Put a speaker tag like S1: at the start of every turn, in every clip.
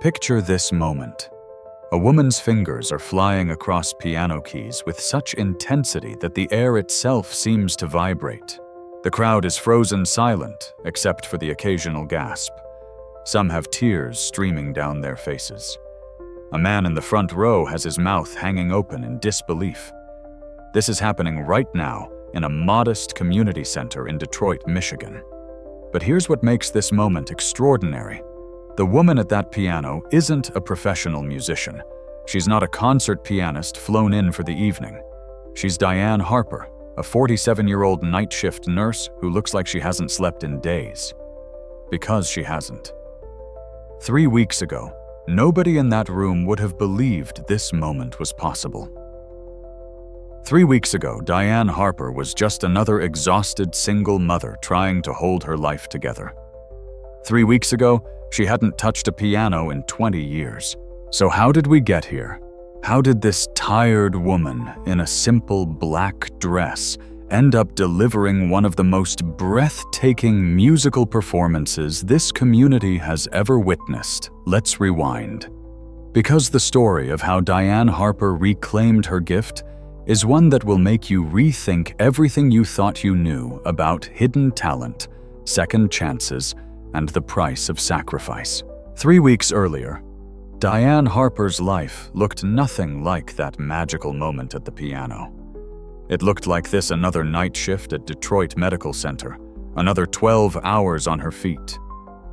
S1: Picture this moment. A woman's fingers are flying across piano keys with such intensity that the air itself seems to vibrate. The crowd is frozen silent, except for the occasional gasp. Some have tears streaming down their faces. A man in the front row has his mouth hanging open in disbelief. This is happening right now in a modest community center in Detroit, Michigan. But here's what makes this moment extraordinary. The woman at that piano isn't a professional musician. She's not a concert pianist flown in for the evening. She's Diane Harper, a 47-year-old night shift nurse who looks like she hasn't slept in days. Because she hasn't. 3 weeks ago, nobody in that room would have believed this moment was possible. 3 weeks ago, Diane Harper was just another exhausted single mother trying to hold her life together. 3 weeks ago, she hadn't touched a piano in 20 years. So how did we get here? How did this tired woman in a simple black dress end up delivering one of the most breathtaking musical performances this community has ever witnessed? Let's rewind. Because the story of how Diane Harper reclaimed her gift is one that will make you rethink everything you thought you knew about hidden talent, second chances, and the price of sacrifice. 3 weeks earlier, Diane Harper's life looked nothing like that magical moment at the piano. It looked like this another night shift at Detroit Medical Center, another 12 hours on her feet,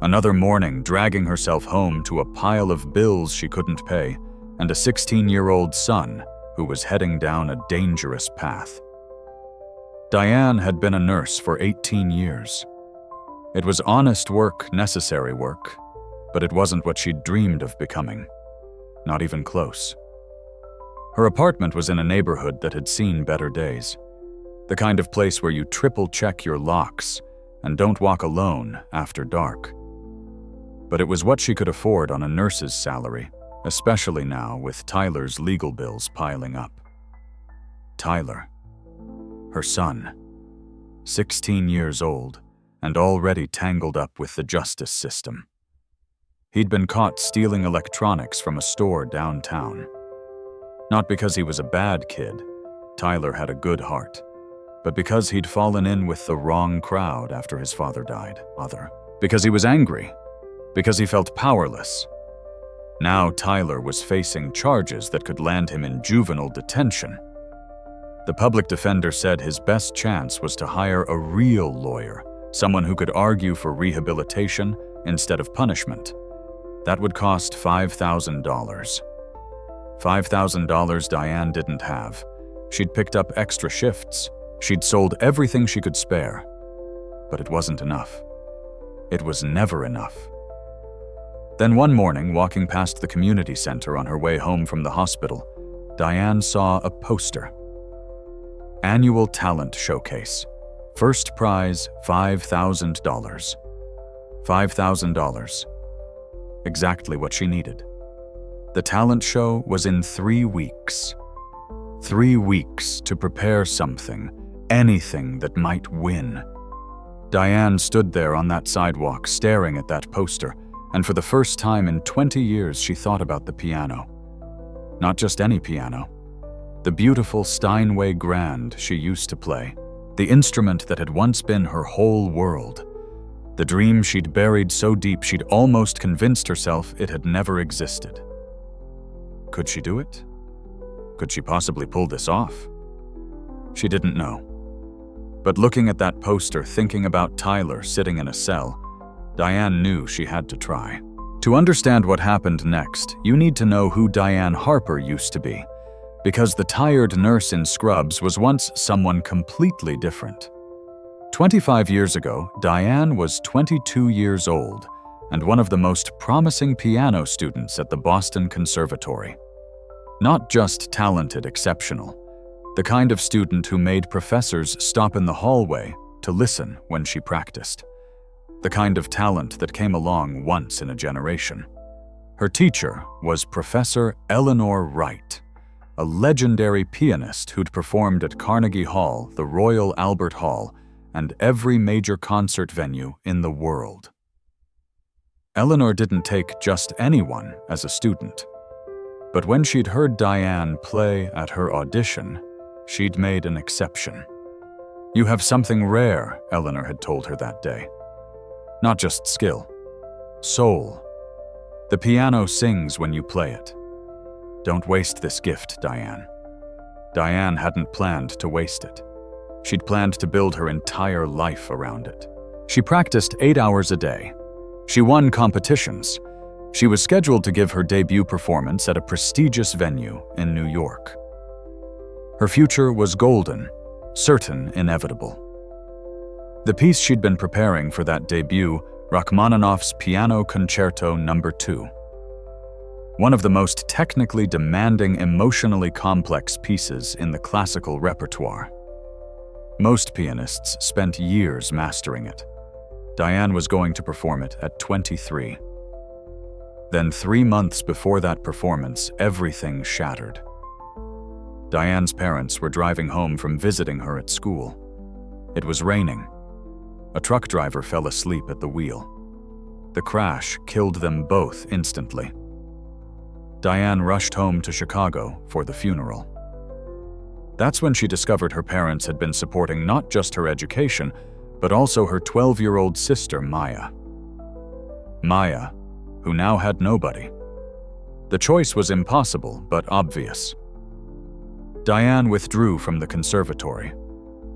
S1: another morning dragging herself home to a pile of bills she couldn't pay, and a 16-year-old son who was heading down a dangerous path. Diane had been a nurse for 18 years. It was honest work, necessary work, but it wasn't what she'd dreamed of becoming. Not even close. Her apartment was in a neighborhood that had seen better days. The kind of place where you triple-check your locks and don't walk alone after dark. But it was what she could afford on a nurse's salary, especially now with Tyler's legal bills piling up. Tyler, her son, 16 years old, and already tangled up with the justice system. He'd been caught stealing electronics from a store downtown. Not because he was a bad kid, Tyler had a good heart, but because he'd fallen in with the wrong crowd after his father died. Because he was angry, because he felt powerless. Now Tyler was facing charges that could land him in juvenile detention. The public defender said his best chance was to hire a real lawyer, someone who could argue for rehabilitation instead of punishment. That would cost $5,000. $5,000 Diane didn't have. She'd picked up extra shifts. She'd sold everything she could spare. But it wasn't enough. It was never enough. Then one morning, walking past the community center on her way home from the hospital, Diane saw a poster. Annual Talent Showcase. First prize, $5,000. $5,000. Exactly what she needed. The talent show was in 3 weeks. 3 weeks to prepare something, anything that might win. Diane stood there on that sidewalk staring at that poster, and for the first time in 20 years she thought about the piano. Not just any piano. The beautiful Steinway Grand she used to play. The instrument that had once been her whole world. The dream she'd buried so deep she'd almost convinced herself it had never existed. Could she do it? Could she possibly pull this off? She didn't know. But looking at that poster, thinking about Tyler sitting in a cell, Diane knew she had to try. To understand what happened next, you need to know who Diane Harper used to be. Because the tired nurse in scrubs was once someone completely different. 25 years ago, Diane was 22 years old and one of the most promising piano students at the Boston Conservatory. Not just talented, exceptional. The kind of student who made professors stop in the hallway to listen when she practiced. The kind of talent that came along once in a generation. Her teacher was Professor Eleanor Wright, a legendary pianist who'd performed at Carnegie Hall, the Royal Albert Hall, and every major concert venue in the world. Eleanor didn't take just anyone as a student. But when she'd heard Diane play at her audition, she'd made an exception. "You have something rare," Eleanor had told her that day. "Not just skill. Soul. The piano sings when you play it. Don't waste this gift, Diane." Diane hadn't planned to waste it. She'd planned to build her entire life around it. She practiced 8 hours a day. She won competitions. She was scheduled to give her debut performance at a prestigious venue in New York. Her future was golden, certain, inevitable. The piece she'd been preparing for that debut, Rachmaninoff's Piano Concerto No. 2. One of the most technically demanding, emotionally complex pieces in the classical repertoire. Most pianists spent years mastering it. Diane was going to perform it at 23. Then 3 months before that performance, everything shattered. Diane's parents were driving home from visiting her at school. It was raining. A truck driver fell asleep at the wheel. The crash killed them both instantly. Diane rushed home to Chicago for the funeral. That's when she discovered her parents had been supporting not just her education, but also her 12-year-old sister, Maya. Maya, who now had nobody. The choice was impossible, but obvious. Diane withdrew from the conservatory.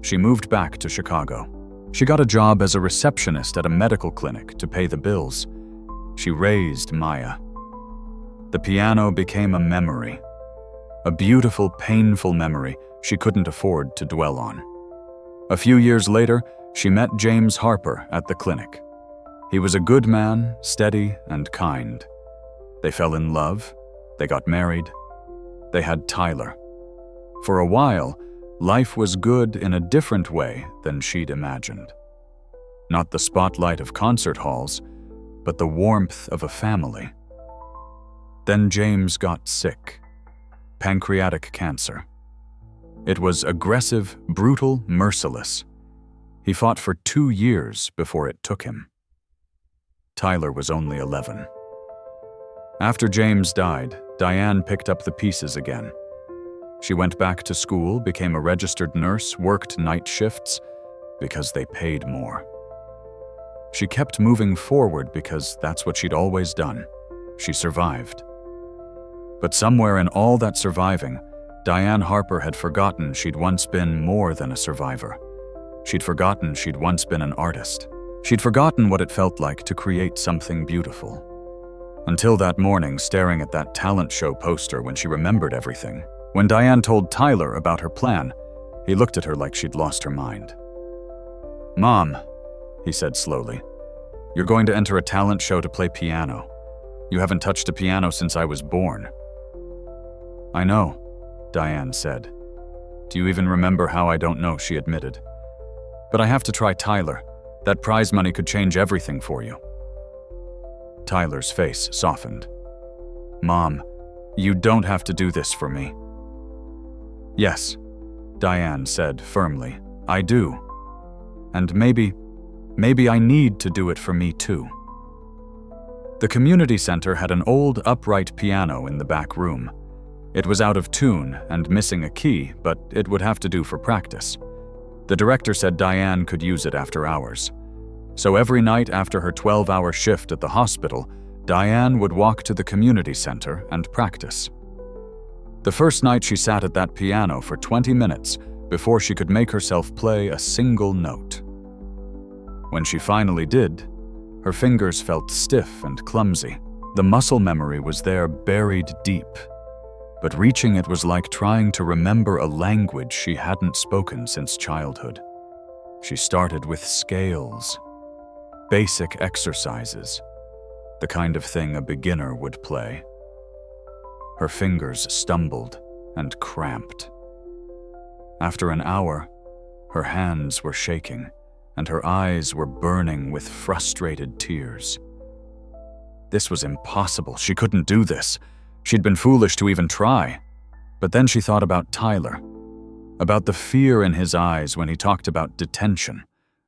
S1: She moved back to Chicago. She got a job as a receptionist at a medical clinic to pay the bills. She raised Maya. The piano became a memory. A beautiful, painful memory she couldn't afford to dwell on. A few years later, she met James Harper at the clinic. He was a good man, steady and kind. They fell in love. They got married. They had Tyler. For a while, life was good in a different way than she'd imagined. Not the spotlight of concert halls, but the warmth of a family. Then James got sick. Pancreatic cancer. It was aggressive, brutal, merciless. He fought for 2 years before it took him. Tyler was only 11. After James died, Diane picked up the pieces again. She went back to school, became a registered nurse, worked night shifts because they paid more. She kept moving forward because that's what she'd always done. She survived. But somewhere in all that surviving, Diane Harper had forgotten she'd once been more than a survivor. She'd forgotten she'd once been an artist. She'd forgotten what it felt like to create something beautiful. Until that morning, staring at that talent show poster when she remembered everything. When Diane told Tyler about her plan, he looked at her like she'd lost her mind. "Mom," he said slowly, "you're going to enter a talent show to play piano. You haven't touched a piano since I was born." "I know," Diane said. "Do you even remember how I don't know?" she admitted. "But I have to try Tyler. That prize money could change everything for you." Tyler's face softened. "Mom, you don't have to do this for me." "Yes," Diane said firmly, "I do. And maybe I need to do it for me too." The community center had an old upright piano in the back room. It was out of tune and missing a key, but it would have to do for practice. The director said Diane could use it after hours. So every night after her 12-hour shift at the hospital, Diane would walk to the community center and practice. The first night she sat at that piano for 20 minutes before she could make herself play a single note. When she finally did, her fingers felt stiff and clumsy. The muscle memory was there buried deep. But reaching it was like trying to remember a language she hadn't spoken since childhood. She started with scales, basic exercises, the kind of thing a beginner would play. Her fingers stumbled and cramped. After an hour, her hands were shaking and her eyes were burning with frustrated tears. This was impossible. She couldn't do this. She'd been foolish to even try. But then she thought about Tyler, about the fear in his eyes when he talked about detention,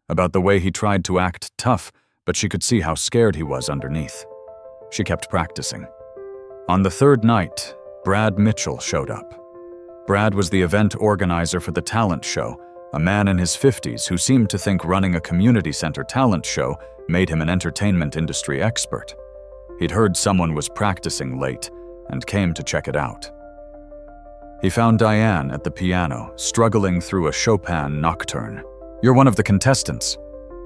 S1: about the way he tried to act tough but she could see how scared he was underneath. She kept practicing. On the third night, Brad Mitchell showed up. Brad was the event organizer for the talent show, a man in his 50s who seemed to think running a community center talent show made him an entertainment industry expert. He'd heard someone was practicing late and came to check it out. He found Diane at the piano, struggling through a Chopin nocturne. "You're one of the contestants?"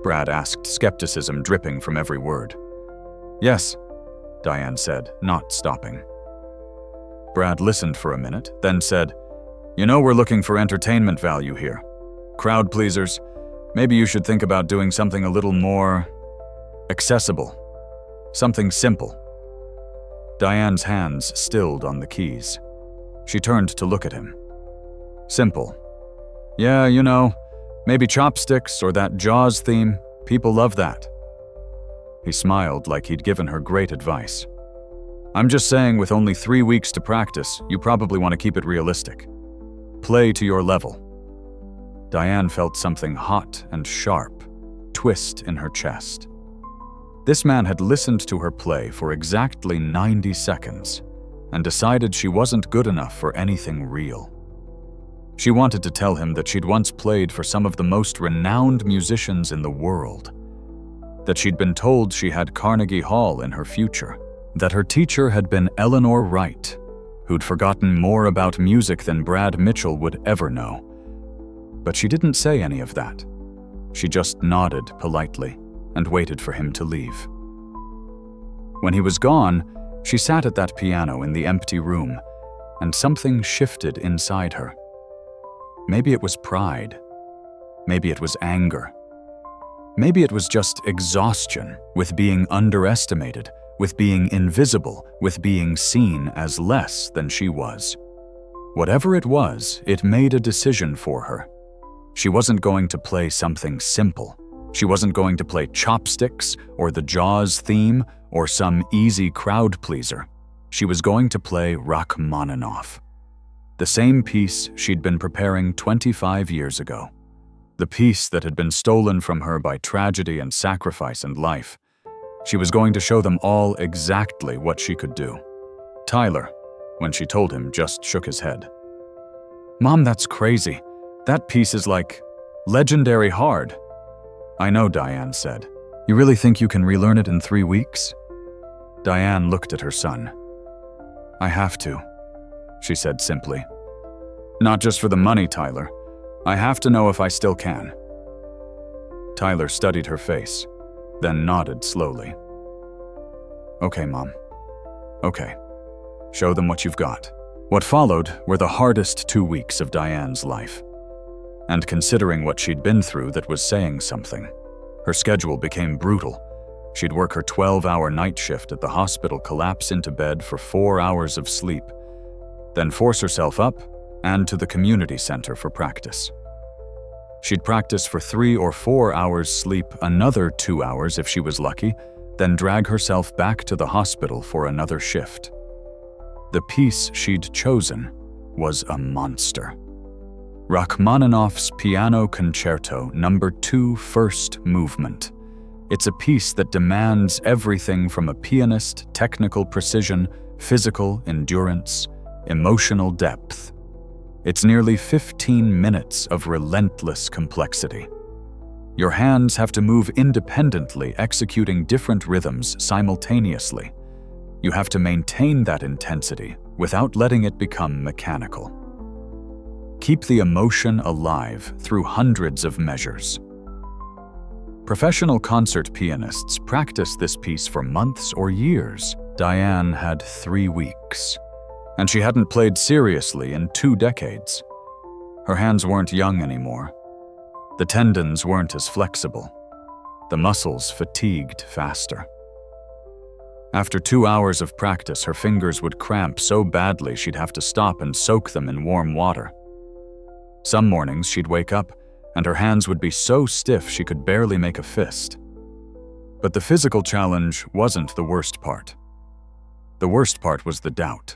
S1: Brad asked, skepticism dripping from every word. "Yes," Diane said, not stopping. Brad listened for a minute, then said, "You know we're looking for entertainment value here. Crowd pleasers. Maybe you should think about doing something a little more accessible. Something simple." Diane's hands stilled on the keys. She turned to look at him. "Simple. Yeah, you know, maybe chopsticks or that Jaws theme. People love that." He smiled like he'd given her great advice. "I'm just saying, with only 3 weeks to practice, you probably want to keep it realistic. Play to your level." Diane felt something hot and sharp twist in her chest. This man had listened to her play for exactly 90 seconds and decided she wasn't good enough for anything real. She wanted to tell him that she'd once played for some of the most renowned musicians in the world, that she'd been told she had Carnegie Hall in her future, that her teacher had been Eleanor Wright, who'd forgotten more about music than Brad Mitchell would ever know. But she didn't say any of that. She just nodded politely and waited for him to leave. When he was gone, she sat at that piano in the empty room, and something shifted inside her. Maybe it was pride. Maybe it was anger. Maybe it was just exhaustion with being underestimated, with being invisible, with being seen as less than she was. Whatever it was, it made a decision for her. She wasn't going to play something simple. She wasn't going to play chopsticks or the Jaws theme or some easy crowd pleaser. She was going to play Rachmaninoff. The same piece she'd been preparing 25 years ago. The piece that had been stolen from her by tragedy and sacrifice and life. She was going to show them all exactly what she could do. Tyler, when she told him, just shook his head. "Mom, that's crazy. That piece is like legendary hard." "I know," Diane said. "You really think you can relearn it in 3 weeks?" Diane looked at her son. "I have to," she said simply. "Not just for the money, Tyler. I have to know if I still can." Tyler studied her face, then nodded slowly. "Okay, Mom. Okay. Show them what you've got." What followed were the hardest 2 weeks of Diane's life. And considering what she'd been through, that was saying something. Her schedule became brutal. She'd work her 12-hour night shift at the hospital, collapse into bed for 4 hours of sleep, then force herself up and to the community center for practice. She'd practice for 3 or 4 hours sleep, another 2 hours if she was lucky, then drag herself back to the hospital for another shift. The piece she'd chosen was a monster. Rachmaninoff's Piano Concerto No. 2 First Movement. It's a piece that demands everything from a pianist: technical precision, physical endurance, emotional depth. It's nearly 15 minutes of relentless complexity. Your hands have to move independently, executing different rhythms simultaneously. You have to maintain that intensity without letting it become mechanical. Keep the emotion alive through hundreds of measures. Professional concert pianists practice this piece for months or years. Diane had 3 weeks, and she hadn't played seriously in 2 decades. Her hands weren't young anymore. The tendons weren't as flexible. The muscles fatigued faster. After 2 hours of practice, her fingers would cramp so badly she'd have to stop and soak them in warm water. Some mornings she'd wake up and her hands would be so stiff she could barely make a fist. But the physical challenge wasn't the worst part. The worst part was the doubt.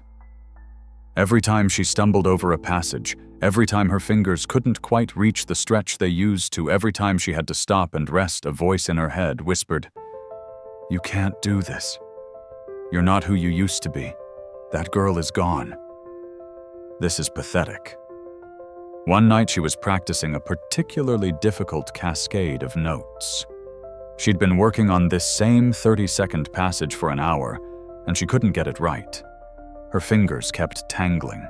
S1: Every time she stumbled over a passage, every time her fingers couldn't quite reach the stretch they used to, every time she had to stop and rest, a voice in her head whispered, You can't do this. You're not who you used to be. That girl is gone. This is pathetic. One night she was practicing a particularly difficult cascade of notes. She'd been working on this same 30-second passage for an hour, and she couldn't get it right. Her fingers kept tangling.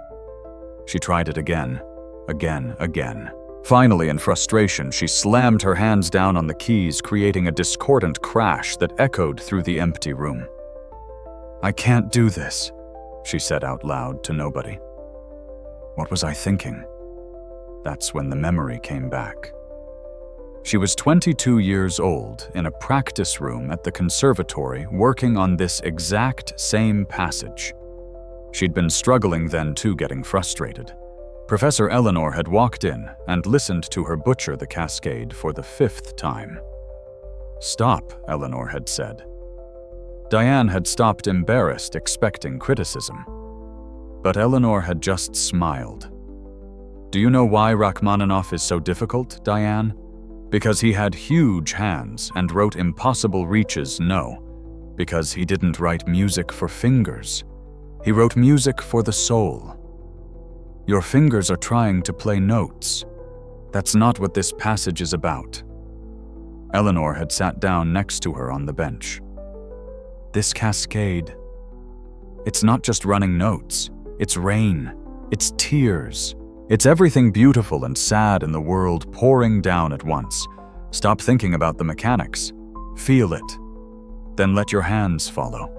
S1: She tried it again. Finally, in frustration, she slammed her hands down on the keys, creating a discordant crash that echoed through the empty room. "I can't do this," she said out loud to nobody. What was I thinking? That's when the memory came back. She was 22 years old in a practice room at the conservatory working on this exact same passage. She'd been struggling then too, getting frustrated. Professor Eleanor had walked in and listened to her butcher the cascade for the 5th time. "Stop," Eleanor had said. Diane had stopped, embarrassed, expecting criticism. But Eleanor had just smiled. "Do you know why Rachmaninoff is so difficult, Diane? Because he had huge hands and wrote impossible reaches? No, because he didn't write music for fingers. He wrote music for the soul. Your fingers are trying to play notes. That's not what this passage is about." Eleanor had sat down next to her on the bench. "This cascade, it's not just running notes. It's rain. It's tears. It's everything beautiful and sad in the world pouring down at once. Stop thinking about the mechanics. Feel it. Then let your hands follow."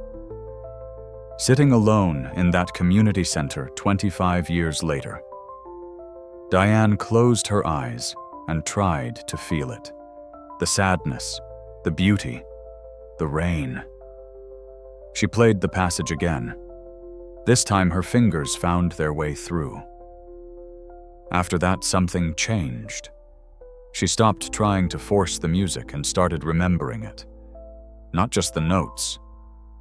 S1: Sitting alone in that community center 25 years later, Diane closed her eyes and tried to feel it. The sadness, the beauty, the rain. She played the passage again. This time her fingers found their way through. After that, something changed. She stopped trying to force the music and started remembering it. Not just the notes,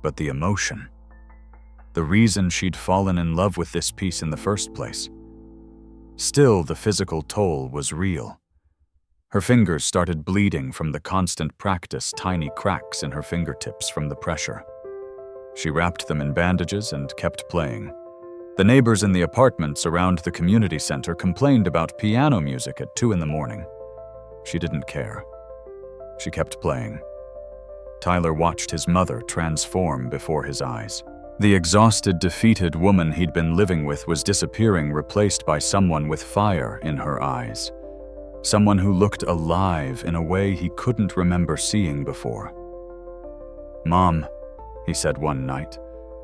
S1: but the emotion. The reason she'd fallen in love with this piece in the first place. Still, the physical toll was real. Her fingers started bleeding from the constant practice, tiny cracks in her fingertips from the pressure. She wrapped them in bandages and kept playing. The neighbors in the apartments around the community center complained about piano music at 2 a.m. She didn't care. She kept playing. Tyler watched his mother transform before his eyes. The exhausted, defeated woman he'd been living with was disappearing, replaced by someone with fire in her eyes. Someone who looked alive in a way he couldn't remember seeing before. "Mom," he said one night,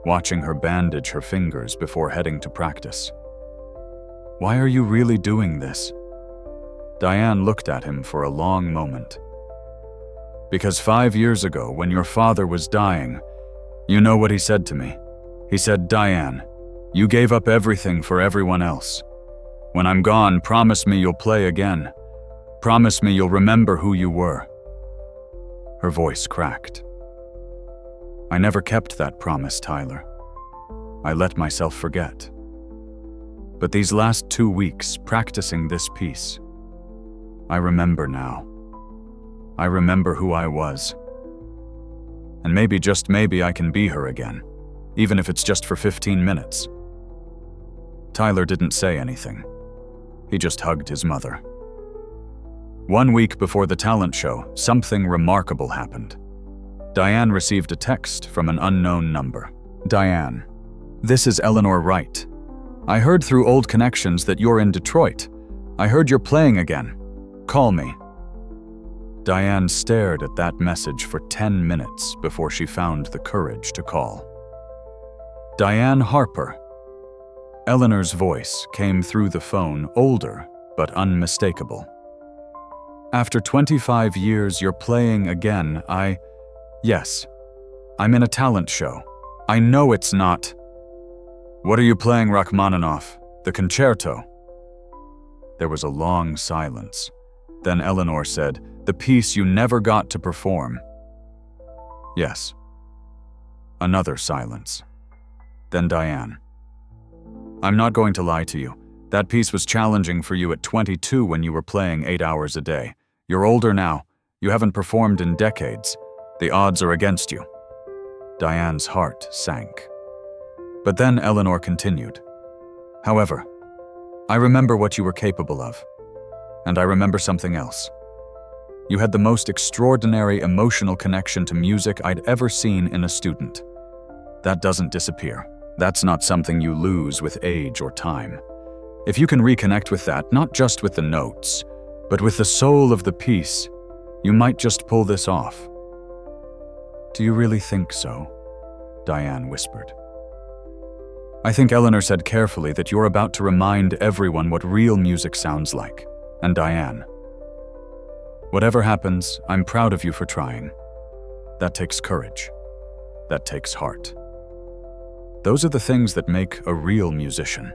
S1: watching her bandage her fingers before heading to practice. "Why are you really doing this?" Diane looked at him for a long moment. "Because 5 years ago, when your father was dying, you know what he said to me? He said, 'Diane, you gave up everything for everyone else. When I'm gone, promise me you'll play again. Promise me you'll remember who you were.'" Her voice cracked. "I never kept that promise, Tyler. I let myself forget. But these last 2 weeks practicing this piece, I remember now. I remember who I was. And maybe, just maybe, I can be her again, even if it's just for 15 minutes. Tyler didn't say anything. He just hugged his mother. 1 week before the talent show, something remarkable happened. Diane received a text from an unknown number. "Diane, this is Eleanor Wright. I heard through old connections that you're in Detroit. I heard you're playing again. Call me." Diane stared at that message for 10 minutes before she found the courage to call. "Diane Harper." Eleanor's voice came through the phone, older but unmistakable. "After 25 years, you're playing again. Yes, I'm in a talent show. I know it's not." "What are you playing, Rachmaninoff? The Concerto?" There was a long silence. Then Eleanor said, "The piece you never got to perform." "Yes." Another silence. Then Diane. "I'm not going to lie to you. That piece was challenging for you at 22 when you were playing 8 hours a day. You're older now. You haven't performed in decades. The odds are against you." Diane's heart sank. But then Eleanor continued, "However, I remember what you were capable of. And I remember something else. You had the most extraordinary emotional connection to music I'd ever seen in a student. That doesn't disappear. That's not something you lose with age or time. If you can reconnect with that, not just with the notes, but with the soul of the piece, you might just pull this off." "Do you really think so?" Diane whispered. "I think Eleanor said carefully that you're about to remind everyone what real music sounds like. And Diane, whatever happens, I'm proud of you for trying. That takes courage. That takes heart. Those are the things that make a real musician."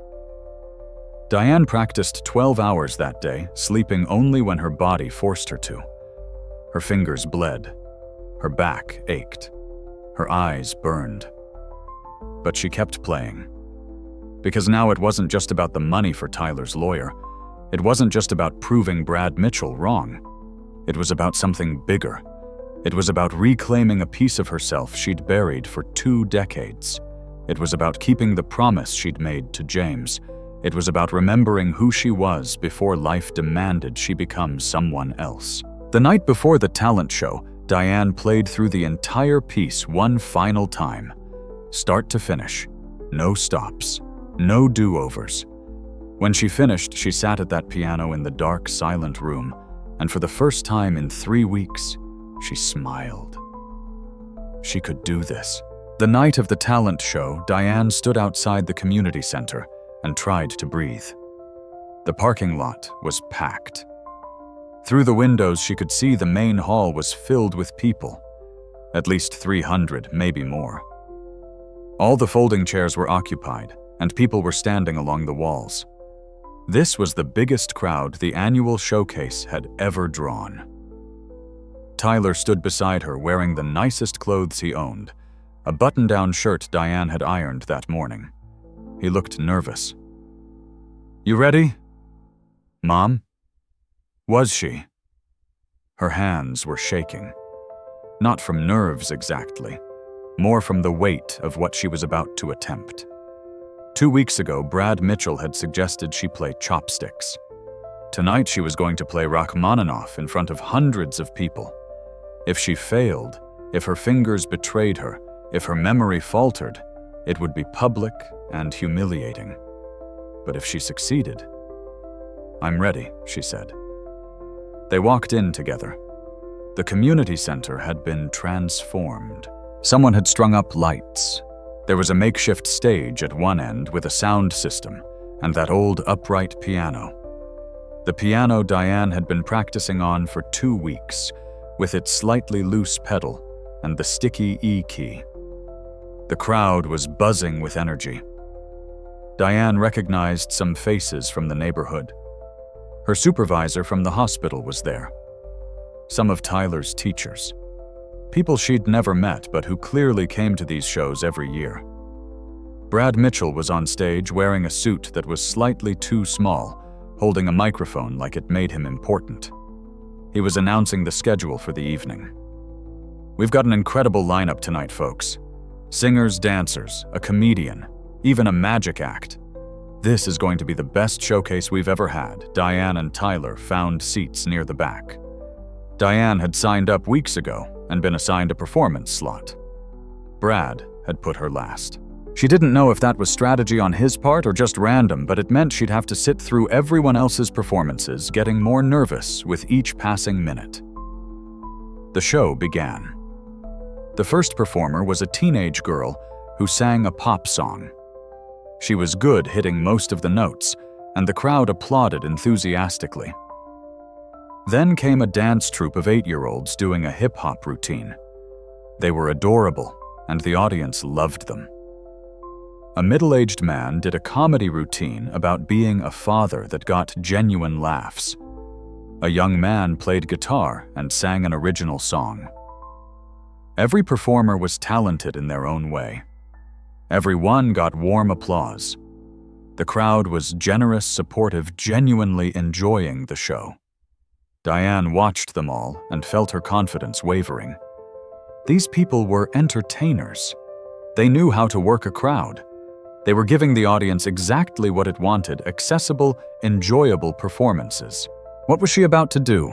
S1: Diane practiced 12 hours that day, sleeping only when her body forced her to. Her fingers bled. Her back ached. Her eyes burned. But she kept playing. Because now it wasn't just about the money for Tyler's lawyer. It wasn't just about proving Brad Mitchell wrong. It was about something bigger. It was about reclaiming a piece of herself she'd buried for 2 decades. It was about keeping the promise she'd made to James. It was about remembering who she was before life demanded she become someone else. The night before the talent show, Diane played through the entire piece one final time. Start to finish. No stops. No do-overs. When she finished, she sat at that piano in the dark, silent room, and for the first time in 3 weeks, she smiled. She could do this. The night of the talent show, Diane stood outside the community center and tried to breathe. The parking lot was packed. Through the windows, she could see the main hall was filled with people. At least 300, maybe more. All the folding chairs were occupied, and people were standing along the walls. This was the biggest crowd the annual showcase had ever drawn. Tyler stood beside her wearing the nicest clothes he owned, a button-down shirt Diane had ironed that morning. He looked nervous. "You ready, Mom?" Was she? Her hands were shaking. Not from nerves exactly, more from the weight of what she was about to attempt. 2 weeks ago, Brad Mitchell had suggested she play chopsticks. Tonight she was going to play Rachmaninoff in front of hundreds of people. If she failed, if her fingers betrayed her, if her memory faltered, it would be public and humiliating. But if she succeeded, "I'm ready," she said. They walked in together. The community center had been transformed. Someone had strung up lights. There was a makeshift stage at one end with a sound system and that old upright piano. The piano Diane had been practicing on for 2 weeks, with its slightly loose pedal and the sticky E key. The crowd was buzzing with energy. Diane recognized some faces from the neighborhood. Her supervisor from the hospital was there. Some of Tyler's teachers. People she'd never met but who clearly came to these shows every year. Brad Mitchell was on stage wearing a suit that was slightly too small, holding a microphone like it made him important. He was announcing the schedule for the evening. "We've got an incredible lineup tonight, folks. Singers, dancers, a comedian, even a magic act. This is going to be the best showcase we've ever had." Diane and Tyler found seats near the back. Diane had signed up weeks ago and been assigned a performance slot. Brad had put her last. She didn't know if that was strategy on his part or just random, but it meant she'd have to sit through everyone else's performances, getting more nervous with each passing minute. The show began. The first performer was a teenage girl who sang a pop song. She was good hitting most of the notes, and the crowd applauded enthusiastically. Then came a dance troupe of 8-year-olds doing a hip-hop routine. They were adorable, and the audience loved them. A middle-aged man did a comedy routine about being a father that got genuine laughs. A young man played guitar and sang an original song. Every performer was talented in their own way. Every one got warm applause. The crowd was generous, supportive, genuinely enjoying the show. Diane watched them all and felt her confidence wavering. These people were entertainers. They knew how to work a crowd. They were giving the audience exactly what it wanted: accessible, enjoyable performances. What was she about to do?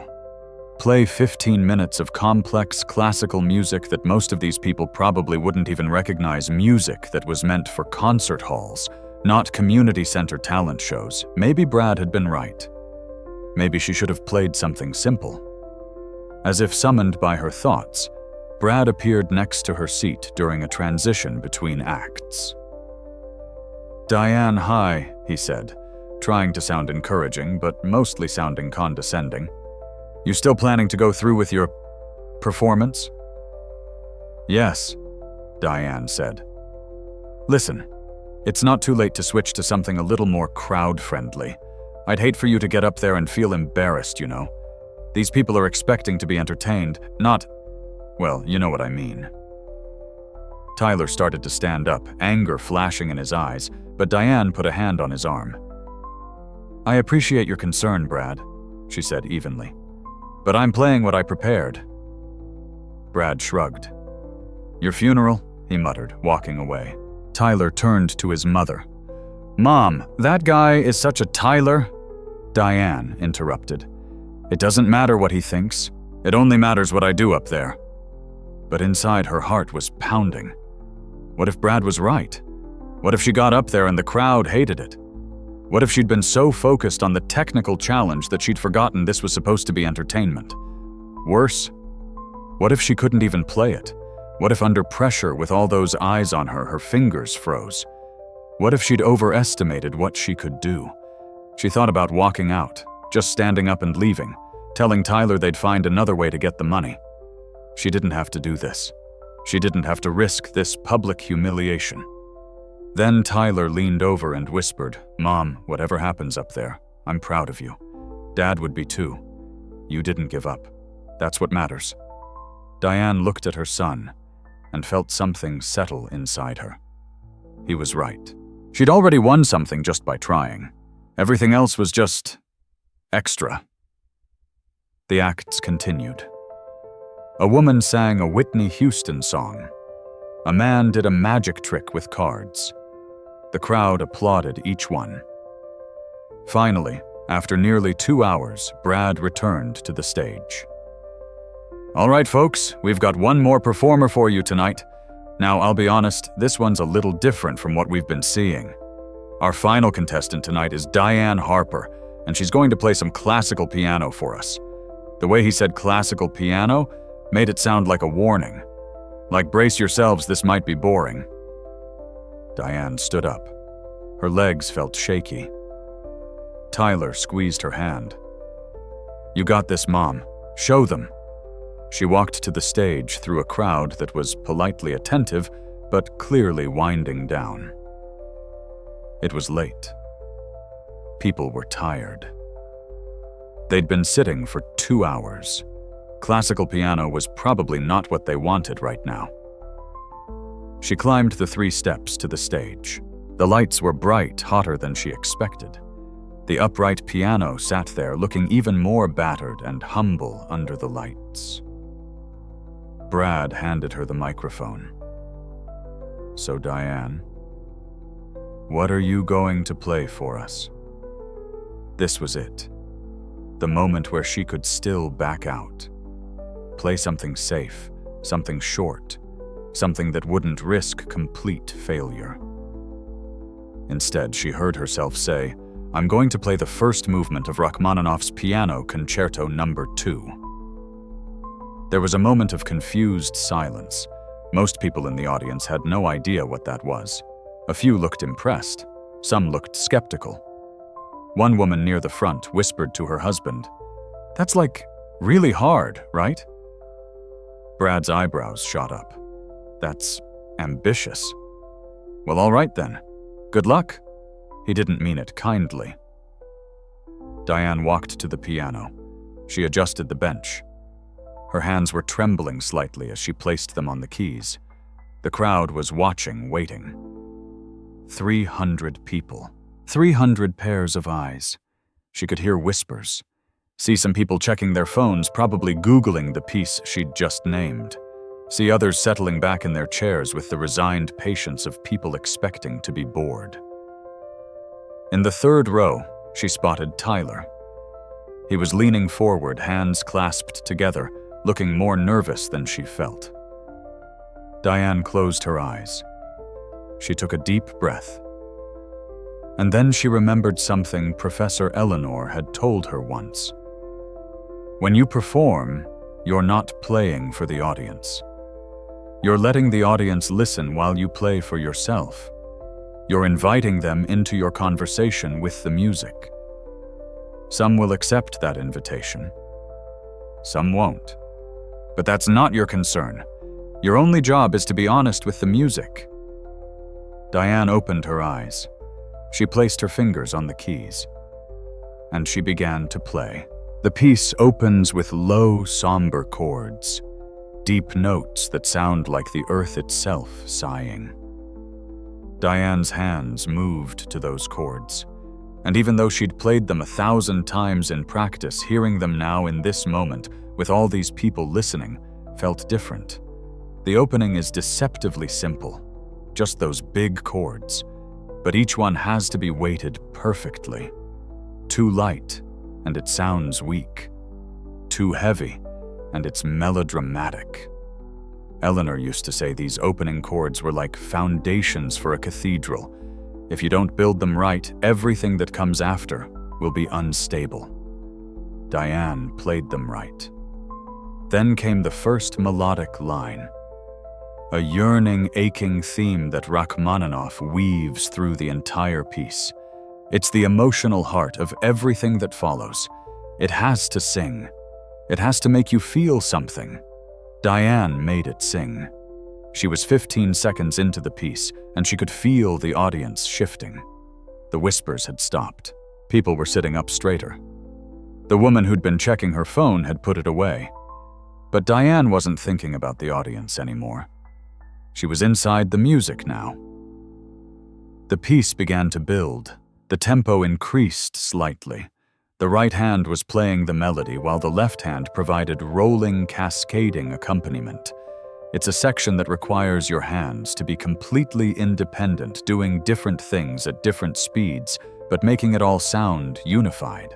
S1: Play 15 minutes of complex classical music that most of these people probably wouldn't even recognize, music that was meant for concert halls, not community center talent shows. Maybe Brad had been right. Maybe she should have played something simple. As if summoned by her thoughts, Brad appeared next to her seat during a transition between acts. "Diane, hi," he said, trying to sound encouraging, but mostly sounding condescending. "You still planning to go through with your performance?" "Yes," Diane said. "Listen, it's not too late to switch to something a little more crowd-friendly. I'd hate for you to get up there and feel embarrassed, you know. These people are expecting to be entertained, not, well, you know what I mean." Tyler started to stand up, anger flashing in his eyes, but Diane put a hand on his arm. "I appreciate your concern, Brad," she said evenly, "but I'm playing what I prepared." Brad shrugged. "Your funeral?" he muttered, walking away. Tyler turned to his mother. "Mom, that guy is such a Tyler." Diane interrupted. "It doesn't matter what he thinks. It only matters what I do up there." But inside her heart was pounding. What if Brad was right? What if she got up there and the crowd hated it? What if she'd been so focused on the technical challenge that she'd forgotten this was supposed to be entertainment? Worse, what if she couldn't even play it? What if under pressure, with all those eyes on her, her fingers froze? What if she'd overestimated what she could do? She thought about walking out, just standing up and leaving, telling Tyler they'd find another way to get the money. She didn't have to do this. She didn't have to risk this public humiliation. Then Tyler leaned over and whispered, "Mom, whatever happens up there, I'm proud of you. Dad would be too. You didn't give up. That's what matters." Diane looked at her son and felt something settle inside her. He was right. She'd already won something just by trying. Everything else was just extra. The acts continued. A woman sang a Whitney Houston song. A man did a magic trick with cards. The crowd applauded each one. Finally, after nearly 2 hours, Brad returned to the stage. "All right, folks, we've got one more performer for you tonight. Now, I'll be honest, this one's a little different from what we've been seeing. Our final contestant tonight is Diane Harper, and she's going to play some classical piano for us." The way he said classical piano made it sound like a warning. Like, brace yourselves, this might be boring. Diane stood up. Her legs felt shaky. Tyler squeezed her hand. "You got this, Mom. Show them." She walked to the stage through a crowd that was politely attentive, but clearly winding down. It was late. People were tired. They'd been sitting for 2 hours. Classical piano was probably not what they wanted right now. She climbed the 3 steps to the stage. The lights were bright, hotter than she expected. The upright piano sat there looking even more battered and humble under the lights. Brad handed her the microphone. "So, Diane, what are you going to play for us?" This was it. The moment where she could still back out. Play something safe, something short, something that wouldn't risk complete failure. Instead, she heard herself say, "I'm going to play the first movement of Rachmaninoff's Piano Concerto No. 2. There was a moment of confused silence. Most people in the audience had no idea what that was. A few looked impressed. Some looked skeptical. One woman near the front whispered to her husband, "That's like really hard, right?" Brad's eyebrows shot up. "That's ambitious." "Well, all right then. Good luck." He didn't mean it kindly. Diane walked to the piano. She adjusted the bench. Her hands were trembling slightly as she placed them on the keys. The crowd was watching, waiting. 300 people. 300 pairs of eyes. She could hear whispers. See some people checking their phones, probably Googling the piece she'd just named. see others settling back in their chairs with the resigned patience of people expecting to be bored. In the third row, she spotted Tyler. He was leaning forward, hands clasped together, looking more nervous than she felt. Diane closed her eyes. She took a deep breath. And then she remembered something Professor Eleanor had told her once. When you perform, you're not playing for the audience. You're letting the audience listen while you play for yourself. You're inviting them into your conversation with the music. Some will accept that invitation. Some won't. But that's not your concern. Your only job is to be honest with the music. Diane opened her eyes. She placed her fingers on the keys. And she began to play. The piece opens with low, somber chords, deep notes that sound like the earth itself sighing. Diane's hands moved to those chords, and even though she'd played them 1,000 times in practice, hearing them now in this moment, with all these people listening, felt different. The opening is deceptively simple, just those big chords, but each one has to be weighted perfectly. Too light, and it sounds weak. Too heavy, and it's melodramatic. Eleanor used to say these opening chords were like foundations for a cathedral. If you don't build them right, everything that comes after will be unstable. Diane played them right. Then came the first melodic line, a yearning, aching theme that Rachmaninoff weaves through the entire piece. It's the emotional heart of everything that follows. It has to sing. It has to make you feel something. Diane made it sing. She was 15 seconds into the piece, and she could feel the audience shifting. The whispers had stopped. People were sitting up straighter. The woman who'd been checking her phone had put it away. But Diane wasn't thinking about the audience anymore. She was inside the music now. The piece began to build. The tempo increased slightly. The right hand was playing the melody while the left hand provided rolling, cascading accompaniment. It's a section that requires your hands to be completely independent, doing different things at different speeds, but making it all sound unified.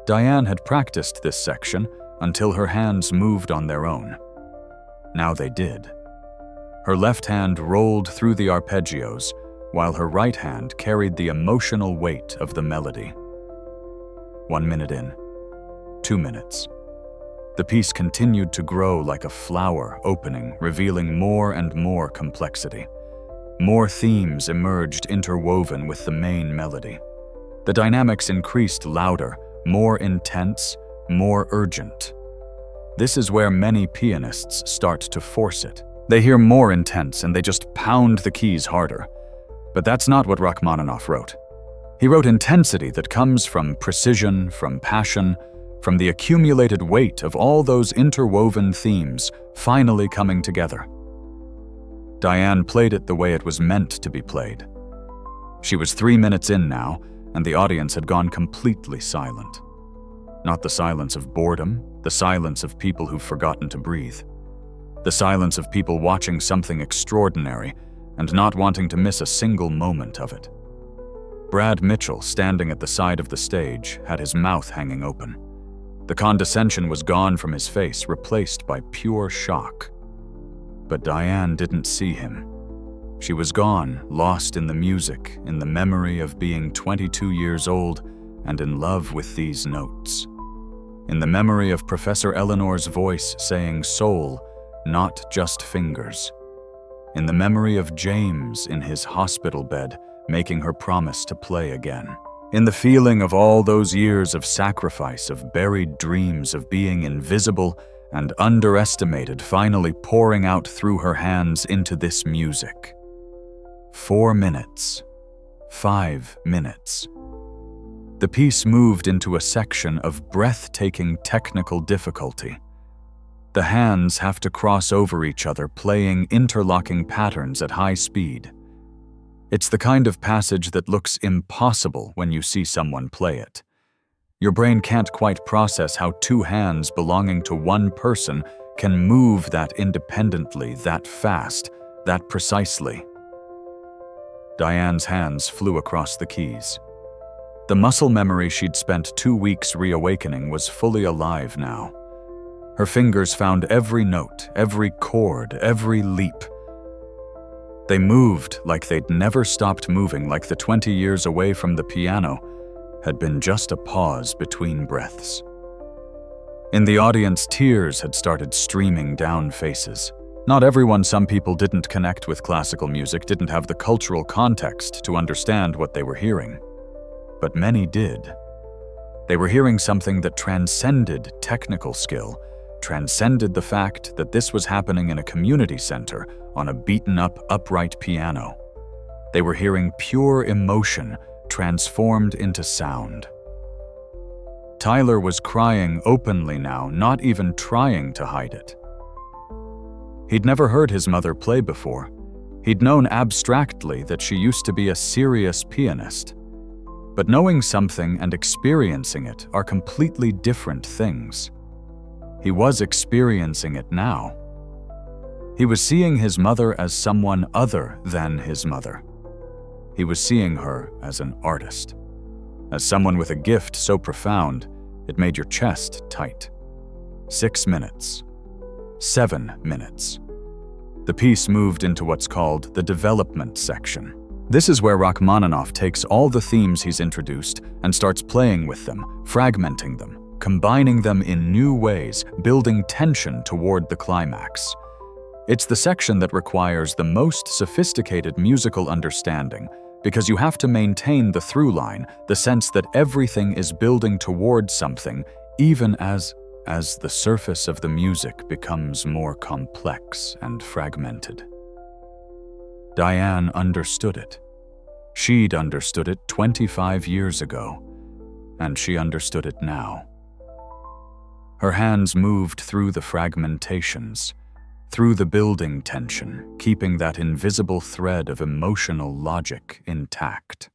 S1: Diane had practiced this section until her hands moved on their own. Now they did. Her left hand rolled through the arpeggios, while her right hand carried the emotional weight of the melody. 1 minute in, 2 minutes. The piece continued to grow like a flower opening, revealing more and more complexity. More themes emerged interwoven with the main melody. The dynamics increased louder, more intense, more urgent. This is where many pianists start to force it. They hear more intense and they just pound the keys harder. But that's not what Rachmaninoff wrote. He wrote intensity that comes from precision, from passion, from the accumulated weight of all those interwoven themes finally coming together. Diane played it the way it was meant to be played. She was 3 minutes in now, and the audience had gone completely silent. Not the silence of boredom, the silence of people who've forgotten to breathe. The silence of people watching something extraordinary and not wanting to miss a single moment of it. Brad Mitchell, standing at the side of the stage, had his mouth hanging open. The condescension was gone from his face, replaced by pure shock. But Diane didn't see him. She was gone, lost in the music, in the memory of being 22 years old and in love with these notes. In the memory of Professor Eleanor's voice saying soul, not just fingers. In the memory of James in his hospital bed, making her promise to play again. In the feeling of all those years of sacrifice, of buried dreams of being invisible and underestimated finally pouring out through her hands into this music. 4 minutes. 5 minutes. The piece moved into a section of breathtaking technical difficulty. The hands have to cross over each other, playing interlocking patterns at high speed. It's the kind of passage that looks impossible when you see someone play it. Your brain can't quite process how two hands belonging to one person can move that independently, that fast, that precisely. Diane's hands flew across the keys. The muscle memory she'd spent 2 weeks reawakening was fully alive now. Her fingers found every note, every chord, every leap. They moved like they'd never stopped moving, like the 20 years away from the piano had been just a pause between breaths. In the audience, tears had started streaming down faces. Not everyone, some people didn't connect with classical music, didn't have the cultural context to understand what they were hearing. But many did. They were hearing something that transcended technical skill, transcended the fact that this was happening in a community center on a beaten-up, upright piano. They were hearing pure emotion transformed into sound. Tyler was crying openly now, not even trying to hide it. He'd never heard his mother play before. He'd known abstractly that she used to be a serious pianist. But knowing something and experiencing it are completely different things. He was experiencing it now. He was seeing his mother as someone other than his mother. He was seeing her as an artist, as someone with a gift so profound it made your chest tight. 6 minutes. 7 minutes. The piece moved into what's called the development section. This is where Rachmaninoff takes all the themes he's introduced and starts playing with them, fragmenting them, combining them in new ways, building tension toward the climax. It's the section that requires the most sophisticated musical understanding, because you have to maintain the through line, the sense that everything is building toward something, even as the surface of the music becomes more complex and fragmented. Diane understood it. She'd understood it 25 years ago, and she understood it now. Her hands moved through the fragmentations, through the building tension, keeping that invisible thread of emotional logic intact.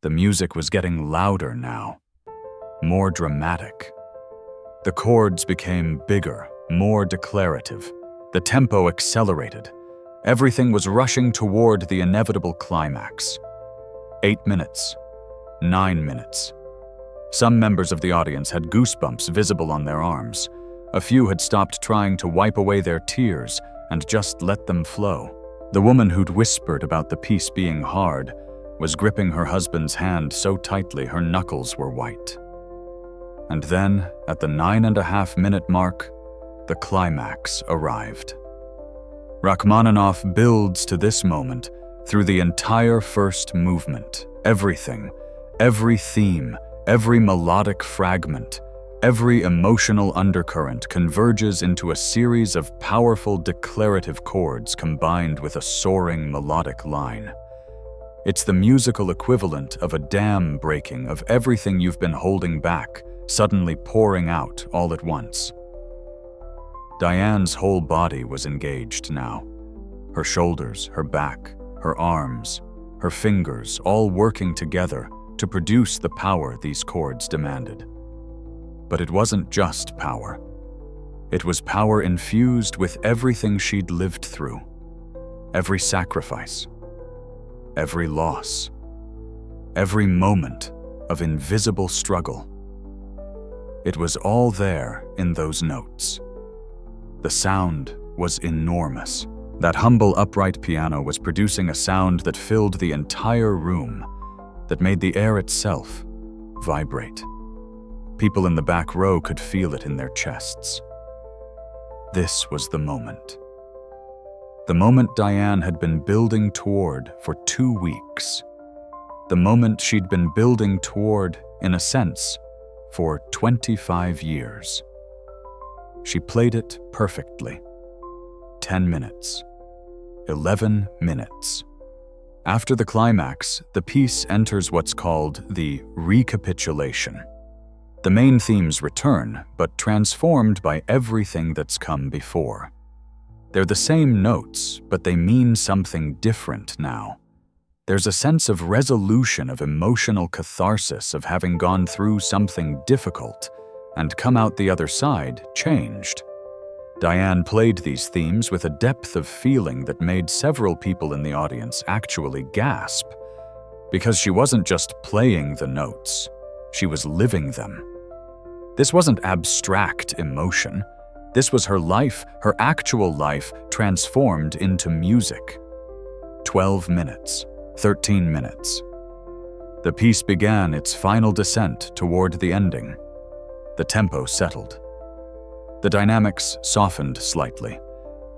S1: The music was getting louder now, more dramatic. The chords became bigger, more declarative. The tempo accelerated. Everything was rushing toward the inevitable climax. 8 minutes. 9 minutes. Some members of the audience had goosebumps visible on their arms. A few had stopped trying to wipe away their tears and just let them flow. The woman who'd whispered about the piece being hard was gripping her husband's hand so tightly her knuckles were white. And then, at the 9.5-minute mark, the climax arrived. Rachmaninoff builds to this moment through the entire first movement. Everything, every theme, every melodic fragment, every emotional undercurrent converges into a series of powerful declarative chords combined with a soaring melodic line. It's the musical equivalent of a dam breaking, of everything you've been holding back, suddenly pouring out all at once. Diane's whole body was engaged now. Her shoulders, her back, her arms, her fingers, all working together to produce the power these chords demanded. But it wasn't just power. It was power infused with everything she'd lived through. Every sacrifice, every loss, every moment of invisible struggle. It was all there in those notes. The sound was enormous. That humble upright piano was producing a sound that filled the entire room, that made the air itself vibrate. People in the back row could feel it in their chests. This was the moment. The moment Diane had been building toward for 2 weeks. The moment she'd been building toward, in a sense, for 25 years. She played it perfectly. 10 minutes. 11 minutes. After the climax, the piece enters what's called the recapitulation. The main themes return, but transformed by everything that's come before. They're the same notes, but they mean something different now. There's a sense of resolution, of emotional catharsis, of having gone through something difficult and come out the other side changed. Diane played these themes with a depth of feeling that made several people in the audience actually gasp, because she wasn't just playing the notes, she was living them. This wasn't abstract emotion. This was her life, her actual life, transformed into music. 12 minutes, 13 minutes. The piece began its final descent toward the ending. The tempo settled. The dynamics softened slightly.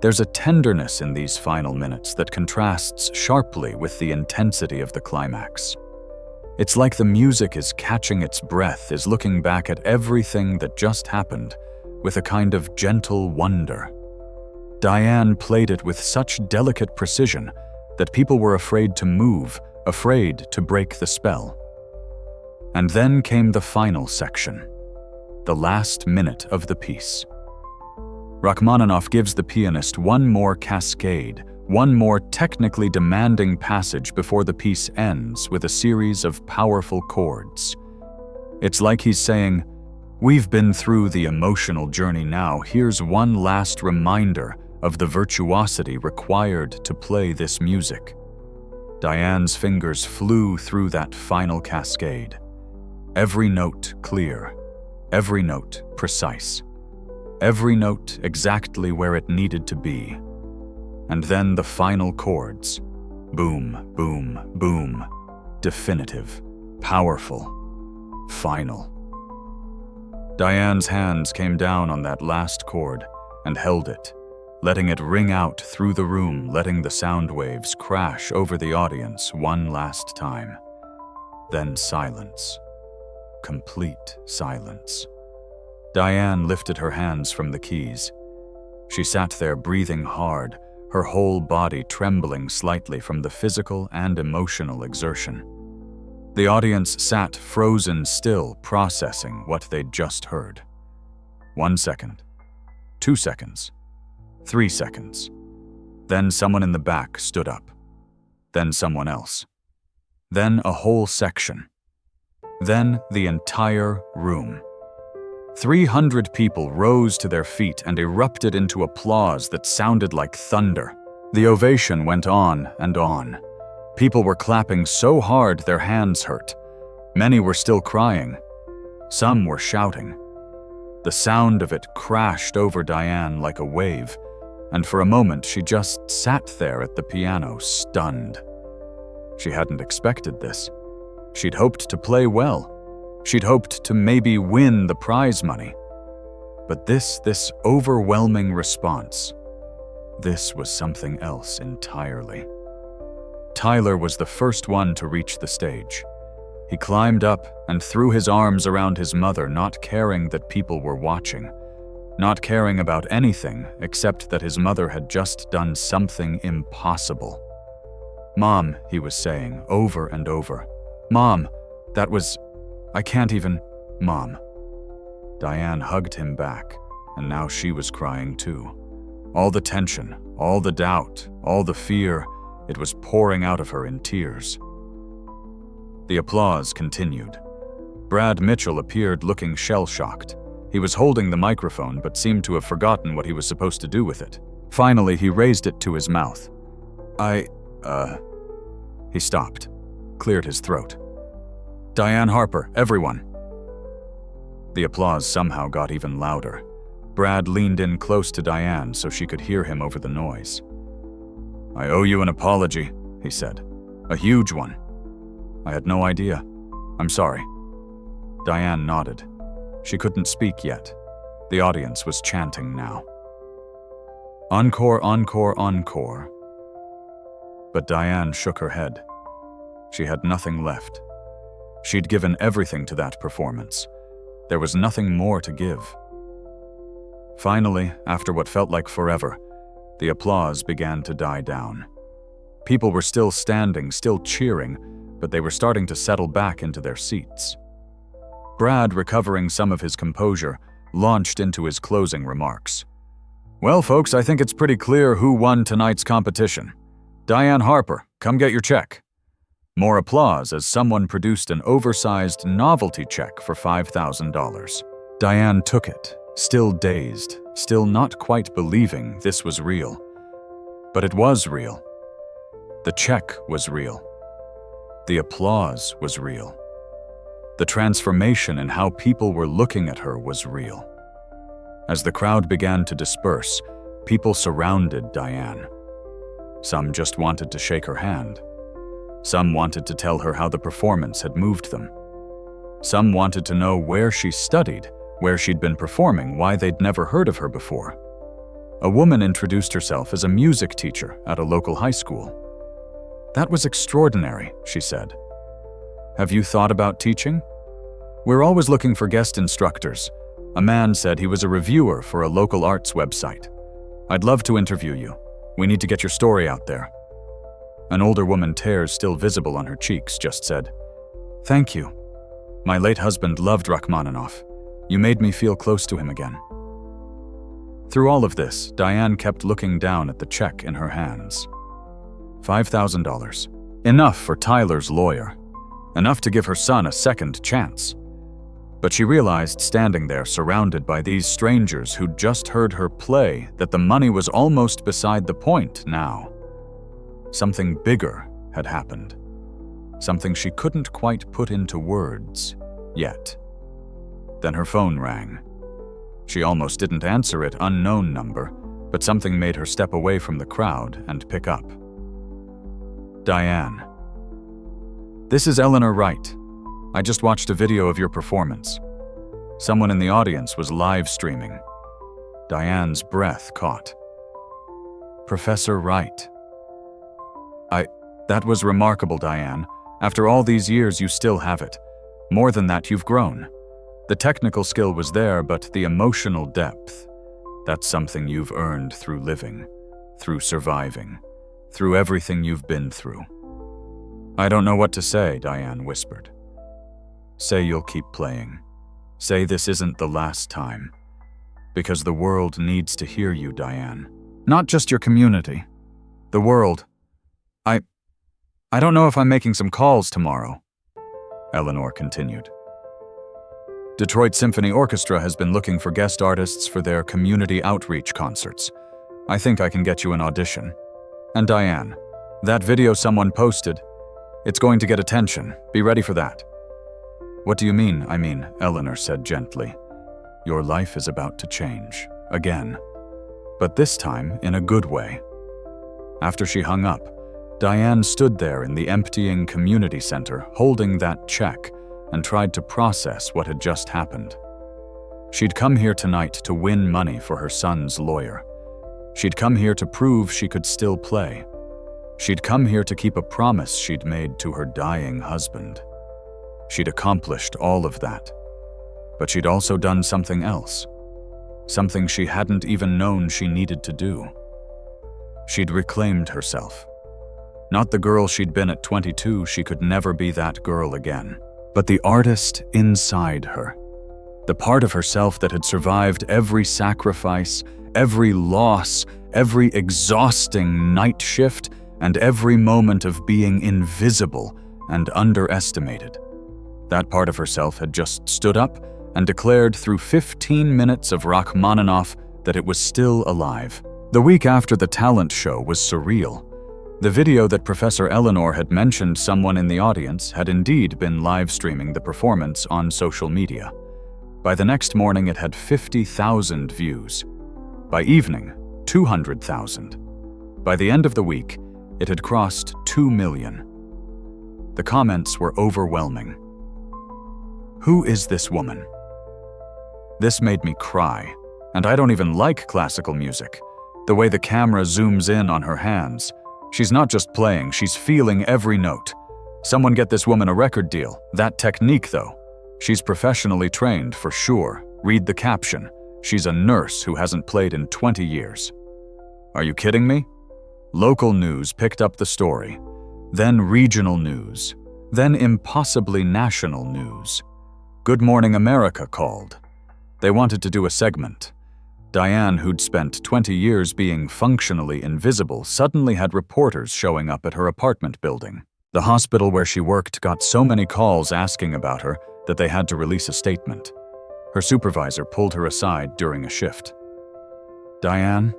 S1: There's a tenderness in these final minutes that contrasts sharply with the intensity of the climax. It's like the music is catching its breath, is looking back at everything that just happened with a kind of gentle wonder. Diane played it with such delicate precision that people were afraid to move, afraid to break the spell. And then came the final section, the last minute of the piece. Rachmaninoff gives the pianist one more cascade, one more technically demanding passage before the piece ends with a series of powerful chords. It's like he's saying, "We've been through the emotional journey now, here's one last reminder of the virtuosity required to play this music." Diane's fingers flew through that final cascade. Every note clear, every note precise, every note exactly where it needed to be. And then the final chords. Boom, boom, boom. Definitive, powerful, final. Diane's hands came down on that last chord and held it, letting it ring out through the room, letting the sound waves crash over the audience one last time. Then silence. Complete silence. Diane lifted her hands from the keys. She sat there breathing hard, her whole body trembling slightly from the physical and emotional exertion. The audience sat frozen still, processing what they'd just heard. 1 second, 2 seconds, 3 seconds. Then someone in the back stood up. Then someone else. Then a whole section. Then the entire room. 300 people rose to their feet and erupted into applause that sounded like thunder. The ovation went on and on. People were clapping so hard their hands hurt. Many were still crying. Some were shouting. The sound of it crashed over Diane like a wave, and for a moment she just sat there at the piano, stunned. She hadn't expected this. She'd hoped to play well. She'd hoped to maybe win the prize money. But this overwhelming response, this was something else entirely. Tyler was the first one to reach the stage. He climbed up and threw his arms around his mother, not caring that people were watching, not caring about anything except that his mother had just done something impossible. "Mom," he was saying over and over. "Mom, that was... I can't even... Mom." Diane hugged him back, and now she was crying too. All the tension, all the doubt, all the fear, it was pouring out of her in tears. The applause continued. Brad Mitchell appeared looking shell-shocked. He was holding the microphone but seemed to have forgotten what he was supposed to do with it. Finally, he raised it to his mouth. He stopped, cleared his throat. "Diane Harper, everyone." The applause somehow got even louder. Brad leaned in close to Diane so she could hear him over the noise. "I owe you an apology," he said. "A huge one. I had no idea. I'm sorry." Diane nodded. She couldn't speak yet. The audience was chanting now. "Encore, encore, encore." But Diane shook her head. She had nothing left. She'd given everything to that performance. There was nothing more to give. Finally, after what felt like forever, the applause began to die down. People were still standing, still cheering, but they were starting to settle back into their seats. Brad, recovering some of his composure, launched into his closing remarks. "Well, folks, I think it's pretty clear who won tonight's competition. Diane Harper, come get your check." More applause as someone produced an oversized novelty check for $5,000. Diane took it, still dazed, still not quite believing this was real. But it was real. The check was real. The applause was real. The transformation in how people were looking at her was real. As the crowd began to disperse, people surrounded Diane. Some just wanted to shake her hand. Some wanted to tell her how the performance had moved them. Some wanted to know where she studied, where she'd been performing, why they'd never heard of her before. A woman introduced herself as a music teacher at a local high school. "That was extraordinary," she said. "Have you thought about teaching? We're always looking for guest instructors. A man said he was a reviewer for a local arts website. I'd love to interview you. We need to get your story out there." An older woman, tears still visible on her cheeks, just said, "Thank you. My late husband loved Rachmaninoff. You made me feel close to him again." Through all of this, Diane kept looking down at the check in her hands. $5,000. Enough for Tyler's lawyer. Enough to give her son a second chance. But she realized, standing there surrounded by these strangers who'd just heard her play, that the money was almost beside the point now. Something bigger had happened. Something she couldn't quite put into words yet. Then her phone rang. She almost didn't answer it, unknown number, but something made her step away from the crowd and pick up. "Diane. This is Eleanor Wright. I just watched a video of your performance." Someone in the audience was live streaming. Diane's breath caught. "Professor Wright. That was remarkable, Diane. After all these years, you still have it. More than that, you've grown. The technical skill was there, but the emotional depth, that's something you've earned through living, through surviving, through everything you've been through." "I don't know what to say," Diane whispered. "Say you'll keep playing. Say this isn't the last time. Because the world needs to hear you, Diane. Not just your community. The world. I don't know if I'm making some calls tomorrow," Eleanor continued. "Detroit Symphony Orchestra has been looking for guest artists for their community outreach concerts. I think I can get you an audition. And Diane, that video someone posted, it's going to get attention. Be ready for that." "What do you mean?" Eleanor said gently. "Your life is about to change, again. But this time in a good way." After she hung up, Diane stood there in the emptying community center, holding that check, and tried to process what had just happened. She'd come here tonight to win money for her son's lawyer. She'd come here to prove she could still play. She'd come here to keep a promise she'd made to her dying husband. She'd accomplished all of that. But she'd also done something else. Something she hadn't even known she needed to do. She'd reclaimed herself. Not the girl she'd been at 22, she could never be that girl again. But the artist inside her. The part of herself that had survived every sacrifice, every loss, every exhausting night shift, and every moment of being invisible and underestimated. That part of herself had just stood up and declared through 15 minutes of Rachmaninoff that it was still alive. The week after the talent show was surreal. The video that Professor Eleanor had mentioned someone in the audience had indeed been live streaming the performance on social media. By the next morning, it had 50,000 views. By evening, 200,000. By the end of the week, it had crossed 2 million. The comments were overwhelming. Who is this woman? This made me cry, and I don't even like classical music. The way the camera zooms in on her hands. She's not just playing, she's feeling every note. Someone get this woman a record deal. That technique, though. She's professionally trained, for sure. Read the caption. She's a nurse who hasn't played in 20 years. Are you kidding me? Local news picked up the story. Then regional news. Then impossibly national news. Good Morning America called. They wanted to do a segment. Diane, who'd spent 20 years being functionally invisible, suddenly had reporters showing up at her apartment building. The hospital where she worked got so many calls asking about her that they had to release a statement. Her supervisor pulled her aside during a shift. "Diane,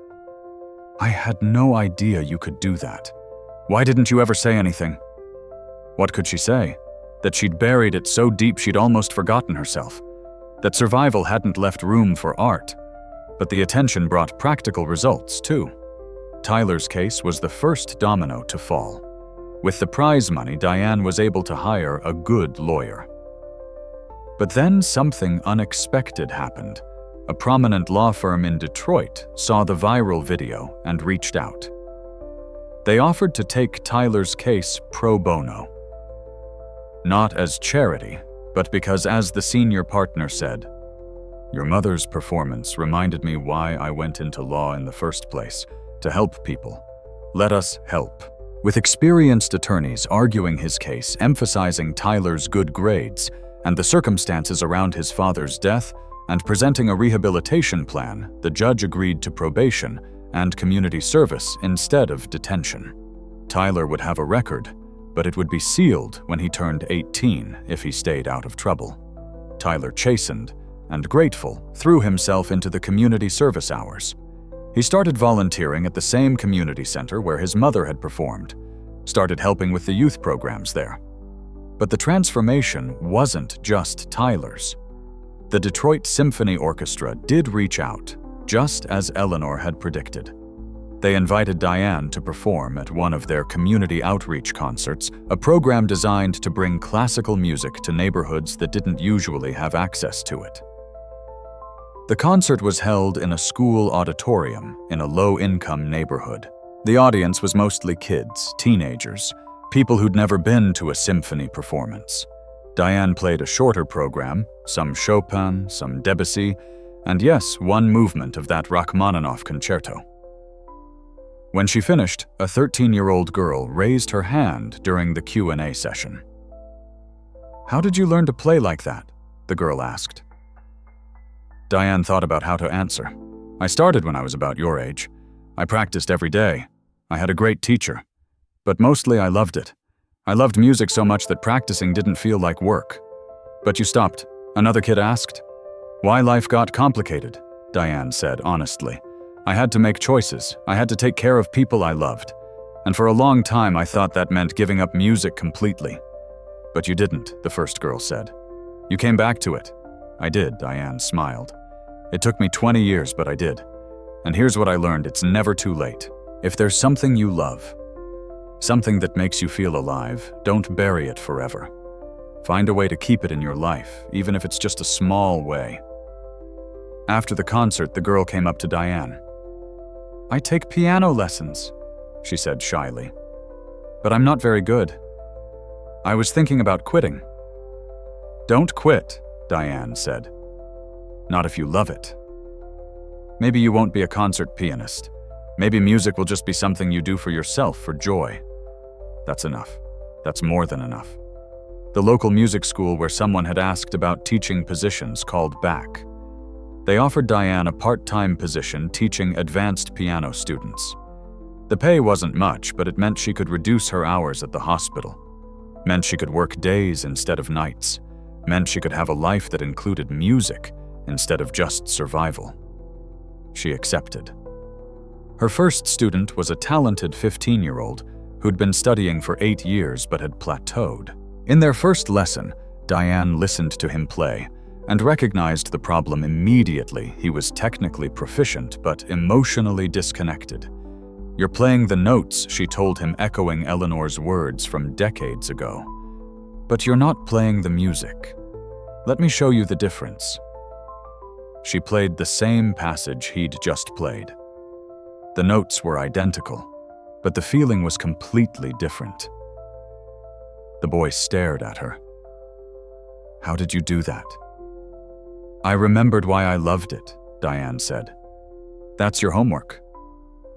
S1: I had no idea you could do that. Why didn't you ever say anything?" What could she say? That she'd buried it so deep she'd almost forgotten herself. That survival hadn't left room for art. But the attention brought practical results, too. Tyler's case was the first domino to fall. With the prize money, Diane was able to hire a good lawyer. But then something unexpected happened. A prominent law firm in Detroit saw the viral video and reached out. They offered to take Tyler's case pro bono. Not as charity, but because, as the senior partner said, "Your mother's performance reminded me why I went into law in the first place, to help people. Let us help." With experienced attorneys arguing his case, emphasizing Tyler's good grades and the circumstances around his father's death, and presenting a rehabilitation plan, the judge agreed to probation and community service instead of detention. Tyler would have a record, but it would be sealed when he turned 18 if he stayed out of trouble. Tyler, chastened and grateful, threw himself into the community service hours. He started volunteering at the same community center where his mother had performed, started helping with the youth programs there. But the transformation wasn't just Tyler's. The Detroit Symphony Orchestra did reach out, just as Eleanor had predicted. They invited Diane to perform at one of their community outreach concerts, a program designed to bring classical music to neighborhoods that didn't usually have access to it. The concert was held in a school auditorium in a low-income neighborhood. The audience was mostly kids, teenagers, people who'd never been to a symphony performance. Diane played a shorter program, some Chopin, some Debussy, and yes, one movement of that Rachmaninoff concerto. When she finished, a 13-year-old girl raised her hand during the Q&A session. "How did you learn to play like that?" the girl asked. Diane thought about how to answer. "I started when I was about your age. I practiced every day. I had a great teacher. But mostly I loved it. I loved music so much that practicing didn't feel like work." "But you stopped?" another kid asked. "Why life got complicated," Diane said honestly. "I had to make choices. I had to take care of people I loved. And for a long time I thought that meant giving up music completely." "But you didn't," the first girl said. "You came back to it." "I did," Diane smiled. "It took me 20 years, but I did. And here's what I learned: it's never too late. If there's something you love, something that makes you feel alive, don't bury it forever. Find a way to keep it in your life, even if it's just a small way." After the concert, the girl came up to Diane. "I take piano lessons," she said shyly. "But I'm not very good. I was thinking about quitting." "Don't quit," Diane said. "Not if you love it. Maybe you won't be a concert pianist. Maybe music will just be something you do for yourself, for joy. That's enough. That's more than enough." The local music school where someone had asked about teaching positions called back. They offered Diane a part-time position teaching advanced piano students. The pay wasn't much, but it meant she could reduce her hours at the hospital. Meant she could work days instead of nights. Meant she could have a life that included music instead of just survival. She accepted. Her first student was a talented 15-year-old who'd been studying for 8 years but had plateaued. In their first lesson, Diane listened to him play and recognized the problem immediately. He was technically proficient but emotionally disconnected. "You're playing the notes," she told him, echoing Eleanor's words from decades ago. "But you're not playing the music. Let me show you the difference." She played the same passage he'd just played. The notes were identical, but the feeling was completely different. The boy stared at her. "How did you do that?" "I remembered why I loved it," Diane said. "That's your homework.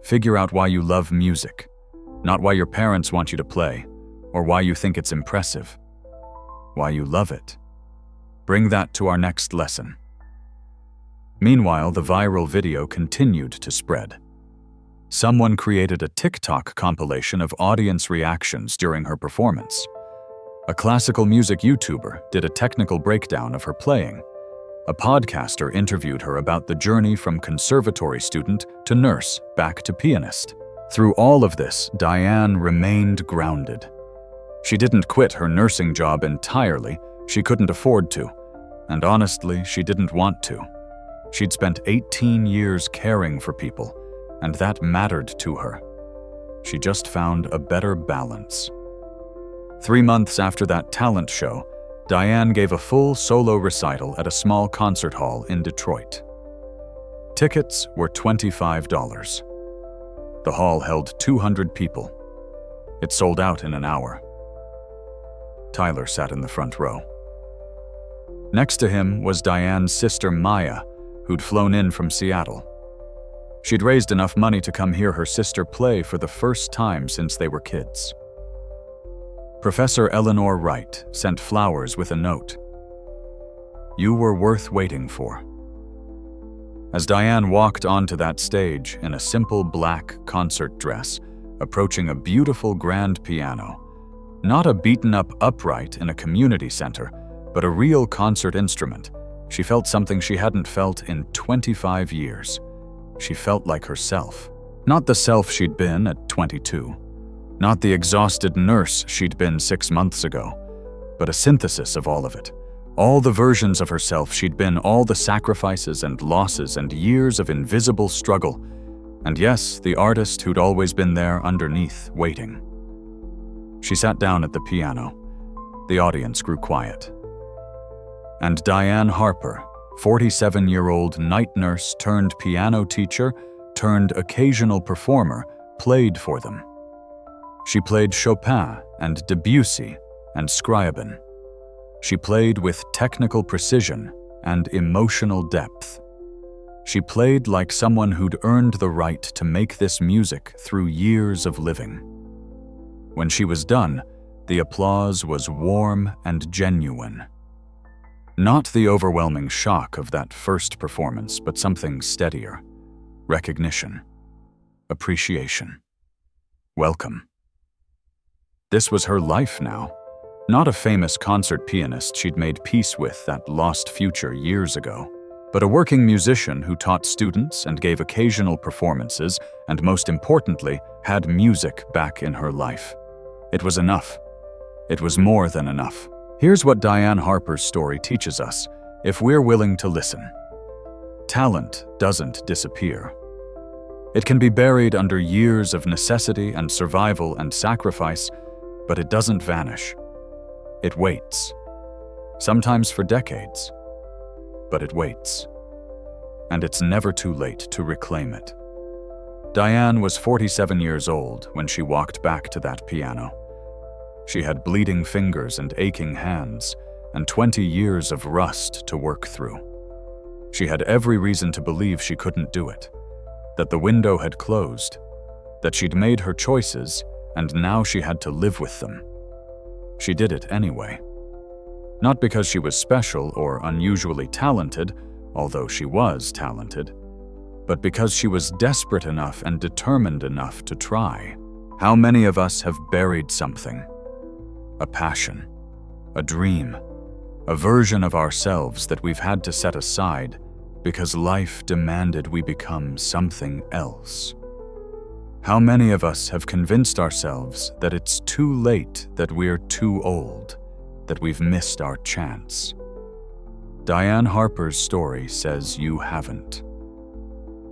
S1: Figure out why you love music, not why your parents want you to play, or why you think it's impressive. Why you love it. Bring that to our next lesson." Meanwhile, the viral video continued to spread. Someone created a TikTok compilation of audience reactions during her performance. A classical music YouTuber did a technical breakdown of her playing. A podcaster interviewed her about the journey from conservatory student to nurse, back to pianist. Through all of this, Diane remained grounded. She didn't quit her nursing job entirely. She couldn't afford to. And honestly, she didn't want to. She'd spent 18 years caring for people, and that mattered to her. She just found a better balance. 3 months after that talent show, Diane gave a full solo recital at a small concert hall in Detroit. Tickets were $25. The hall held 200 people. It sold out in an hour. Tyler sat in the front row. Next to him was Diane's sister Maya, who'd flown in from Seattle. She'd raised enough money to come hear her sister play for the first time since they were kids. Professor Eleanor Wright sent flowers with a note. "You were worth waiting for." As Diane walked onto that stage in a simple black concert dress, approaching a beautiful grand piano, not a beaten-up upright in a community center, but a real concert instrument, she felt something she hadn't felt in 25 years. She felt like herself. Not the self she'd been at 22. Not the exhausted nurse she'd been 6 months ago, but a synthesis of all of it. All the versions of herself she'd been, all the sacrifices and losses and years of invisible struggle. And yes, the artist who'd always been there underneath, waiting. She sat down at the piano. The audience grew quiet. And Diane Harper, 47-year-old night nurse turned piano teacher turned occasional performer, played for them. She played Chopin and Debussy and Scriabin. She played with technical precision and emotional depth. She played like someone who'd earned the right to make this music through years of living. When she was done, the applause was warm and genuine. Not the overwhelming shock of that first performance, but something steadier. Recognition. Appreciation. Welcome. This was her life now. Not a famous concert pianist she'd made peace with that lost future years ago, but a working musician who taught students and gave occasional performances, and most importantly, had music back in her life. It was enough. It was more than enough. Here's what Diane Harper's story teaches us, if we're willing to listen. Talent doesn't disappear. It can be buried under years of necessity and survival and sacrifice, but it doesn't vanish. It waits. Sometimes for decades, but it waits. And it's never too late to reclaim it. Diane was 47 years old when she walked back to that piano. She had bleeding fingers and aching hands, and 20 years of rust to work through. She had every reason to believe she couldn't do it, that the window had closed, that she'd made her choices, and now she had to live with them. She did it anyway. Not because she was special or unusually talented, although she was talented, but because she was desperate enough and determined enough to try. How many of us have buried something? A passion, a dream, a version of ourselves that we've had to set aside because life demanded we become something else. How many of us have convinced ourselves that it's too late, that we're too old, that we've missed our chance? Diane Harper's story says you haven't.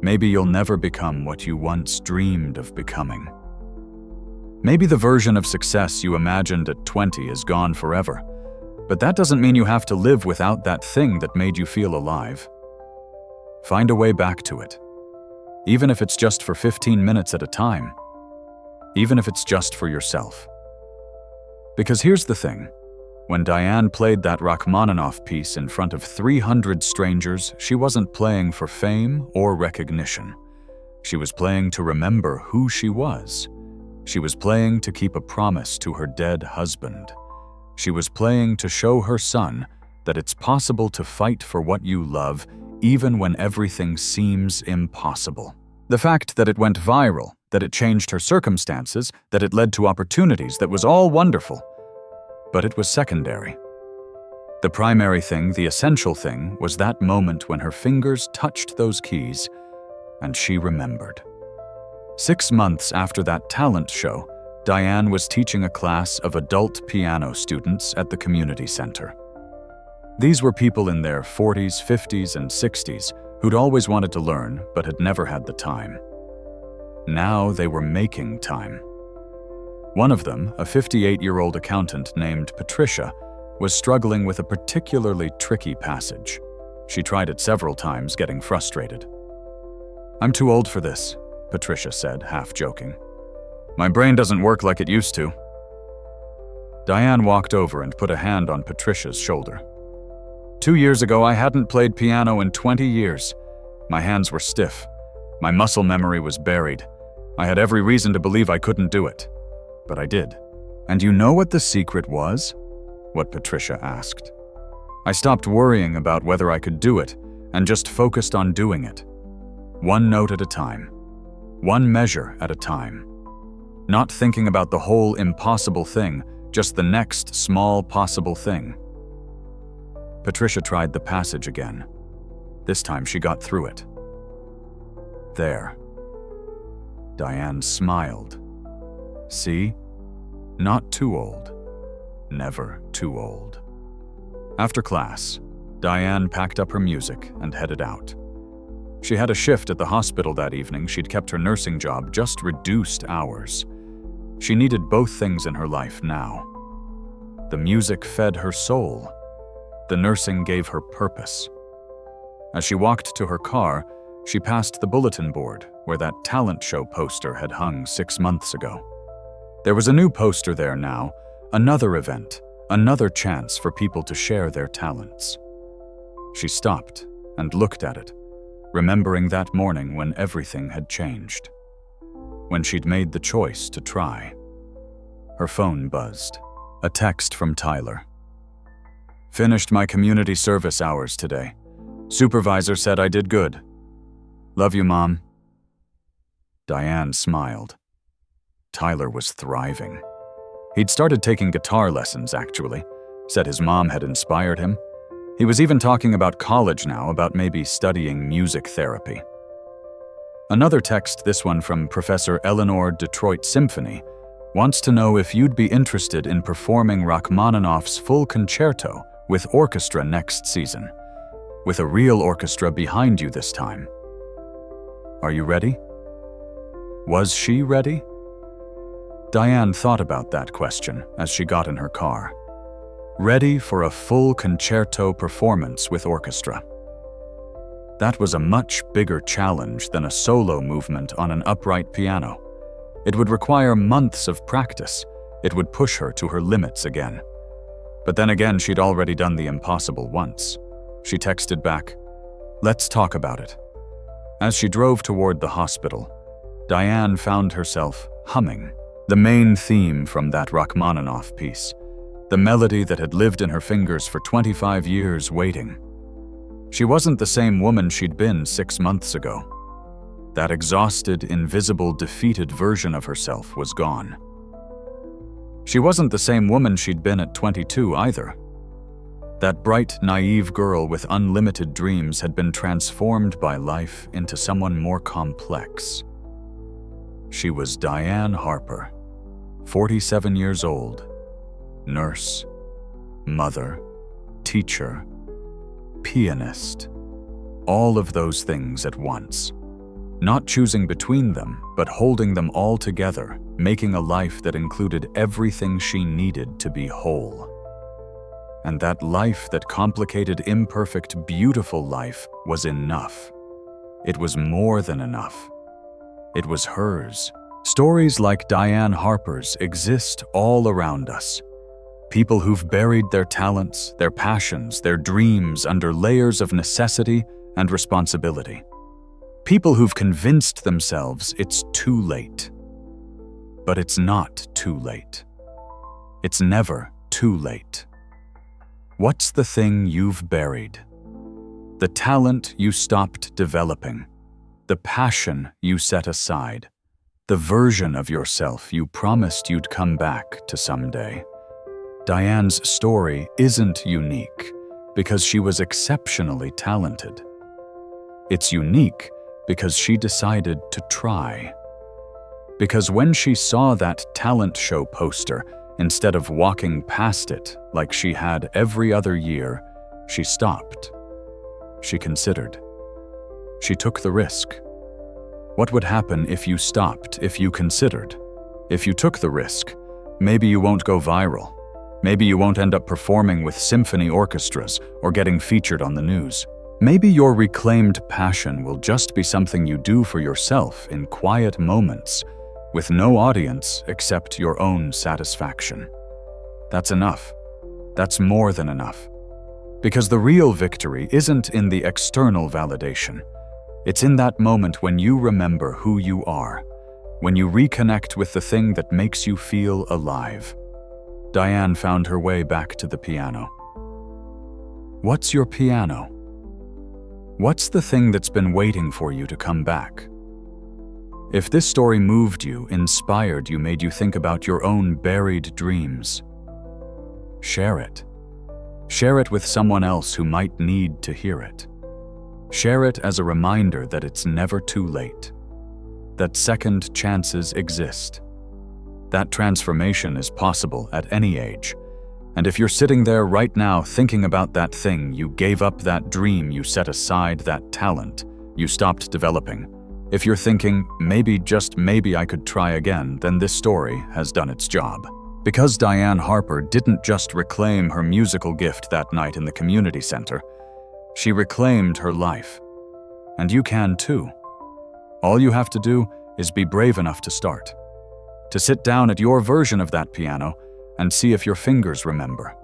S1: Maybe you'll never become what you once dreamed of becoming. Maybe the version of success you imagined at 20 is gone forever, but that doesn't mean you have to live without that thing that made you feel alive. Find a way back to it. Even if it's just for 15 minutes at a time. Even if it's just for yourself. Because here's the thing. When Diane played that Rachmaninoff piece in front of 300 strangers, she wasn't playing for fame or recognition. She was playing to remember who she was. She was playing to keep a promise to her dead husband. She was playing to show her son that it's possible to fight for what you love even when everything seems impossible. The fact that it went viral, that it changed her circumstances, that it led to opportunities, that was all wonderful. But it was secondary. The primary thing, the essential thing, was that moment when her fingers touched those keys and she remembered. 6 months after that talent show, Diane was teaching a class of adult piano students at the community center. These were people in their 40s, 50s, and 60s who'd always wanted to learn but had never had the time. Now they were making time. One of them, a 58-year-old accountant named Patricia, was struggling with a particularly tricky passage. She tried it several times, getting frustrated. "I'm too old for this," Patricia said, half joking. "My brain doesn't work like it used to." Diane walked over and put a hand on Patricia's shoulder. 2 years ago, I hadn't played piano in 20 years. My hands were stiff. My muscle memory was buried. I had every reason to believe I couldn't do it. But I did. "And you know what the secret was?" what Patricia asked. "I stopped worrying about whether I could do it and just focused on doing it. One note at a time. One measure at a time. Not thinking about the whole impossible thing, just the next small possible thing." Patricia tried the passage again. This time she got through it. There. Diane smiled. "See? Not too old. Never too old." After class, Diane packed up her music and headed out. She had a shift at the hospital that evening. She'd kept her nursing job, just reduced hours. She needed both things in her life now. The music fed her soul. The nursing gave her purpose. As she walked to her car, she passed the bulletin board where that talent show poster had hung 6 months ago. There was a new poster there now, another event, another chance for people to share their talents. She stopped and looked at it, remembering that morning when everything had changed. When she'd made the choice to try. Her phone buzzed. A text from Tyler. "Finished my community service hours today. Supervisor said I did good. Love you, Mom." Diane smiled. Tyler was thriving. He'd started taking guitar lessons, actually. Said his mom had inspired him. He was even talking about college now, about maybe studying music therapy. Another text, this one from Professor Eleanor Detroit Symphony, wants to know if you'd be interested in performing Rachmaninoff's full concerto with orchestra next season, with a real orchestra behind you this time. Are you ready? Was she ready? Diane thought about that question as she got in her car. Ready for a full concerto performance with orchestra. That was a much bigger challenge than a solo movement on an upright piano. It would require months of practice. It would push her to her limits again. But then again, she'd already done the impossible once. She texted back, "Let's talk about it." As she drove toward the hospital, Diane found herself humming the main theme from that Rachmaninoff piece, the melody that had lived in her fingers for 25 years waiting. She wasn't the same woman she'd been 6 months ago. That exhausted, invisible, defeated version of herself was gone. She wasn't the same woman she'd been at 22 either. That bright, naive girl with unlimited dreams had been transformed by life into someone more complex. She was Diane Harper, 47 years old, nurse, mother, teacher, pianist, all of those things at once. Not choosing between them, but holding them all together, making a life that included everything she needed to be whole. And that life, that complicated, imperfect, beautiful life, was enough. It was more than enough. It was hers. Stories like Diane Harper's exist all around us. People who've buried their talents, their passions, their dreams under layers of necessity and responsibility. People who've convinced themselves it's too late. But it's not too late. It's never too late. What's the thing you've buried? The talent you stopped developing. The passion you set aside. The version of yourself you promised you'd come back to someday. Diane's story isn't unique because she was exceptionally talented. It's unique because she decided to try. Because when she saw that talent show poster, instead of walking past it like she had every other year, she stopped. She considered. She took the risk. What would happen if you stopped, if you considered? If you took the risk, maybe you won't go viral. Maybe you won't end up performing with symphony orchestras or getting featured on the news. Maybe your reclaimed passion will just be something you do for yourself in quiet moments, with no audience except your own satisfaction. That's enough. That's more than enough. Because the real victory isn't in the external validation. It's in that moment when you remember who you are, when you reconnect with the thing that makes you feel alive. Diane found her way back to the piano. What's your piano? What's the thing that's been waiting for you to come back? If this story moved you, inspired you, made you think about your own buried dreams, share it. Share it with someone else who might need to hear it. Share it as a reminder that it's never too late, that second chances exist, that transformation is possible at any age. And if you're sitting there right now thinking about that thing, you gave up that dream, you set aside that talent, you stopped developing. If you're thinking, maybe, just maybe I could try again, then this story has done its job. Because Diane Harper didn't just reclaim her musical gift that night in the community center, she reclaimed her life. And you can too. All you have to do is be brave enough to start. To sit down at your version of that piano and see if your fingers remember.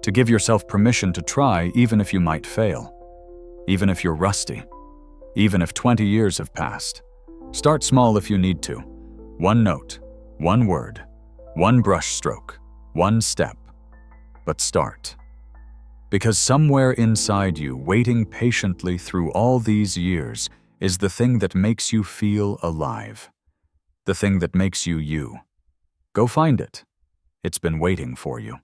S1: To give yourself permission to try even if you might fail. Even if you're rusty. Even if 20 years have passed. Start small if you need to. One note, one word, one brush stroke, one step. But start. Because somewhere inside you, waiting patiently through all these years, is the thing that makes you feel alive. The thing that makes you you. Go find it. It's been waiting for you.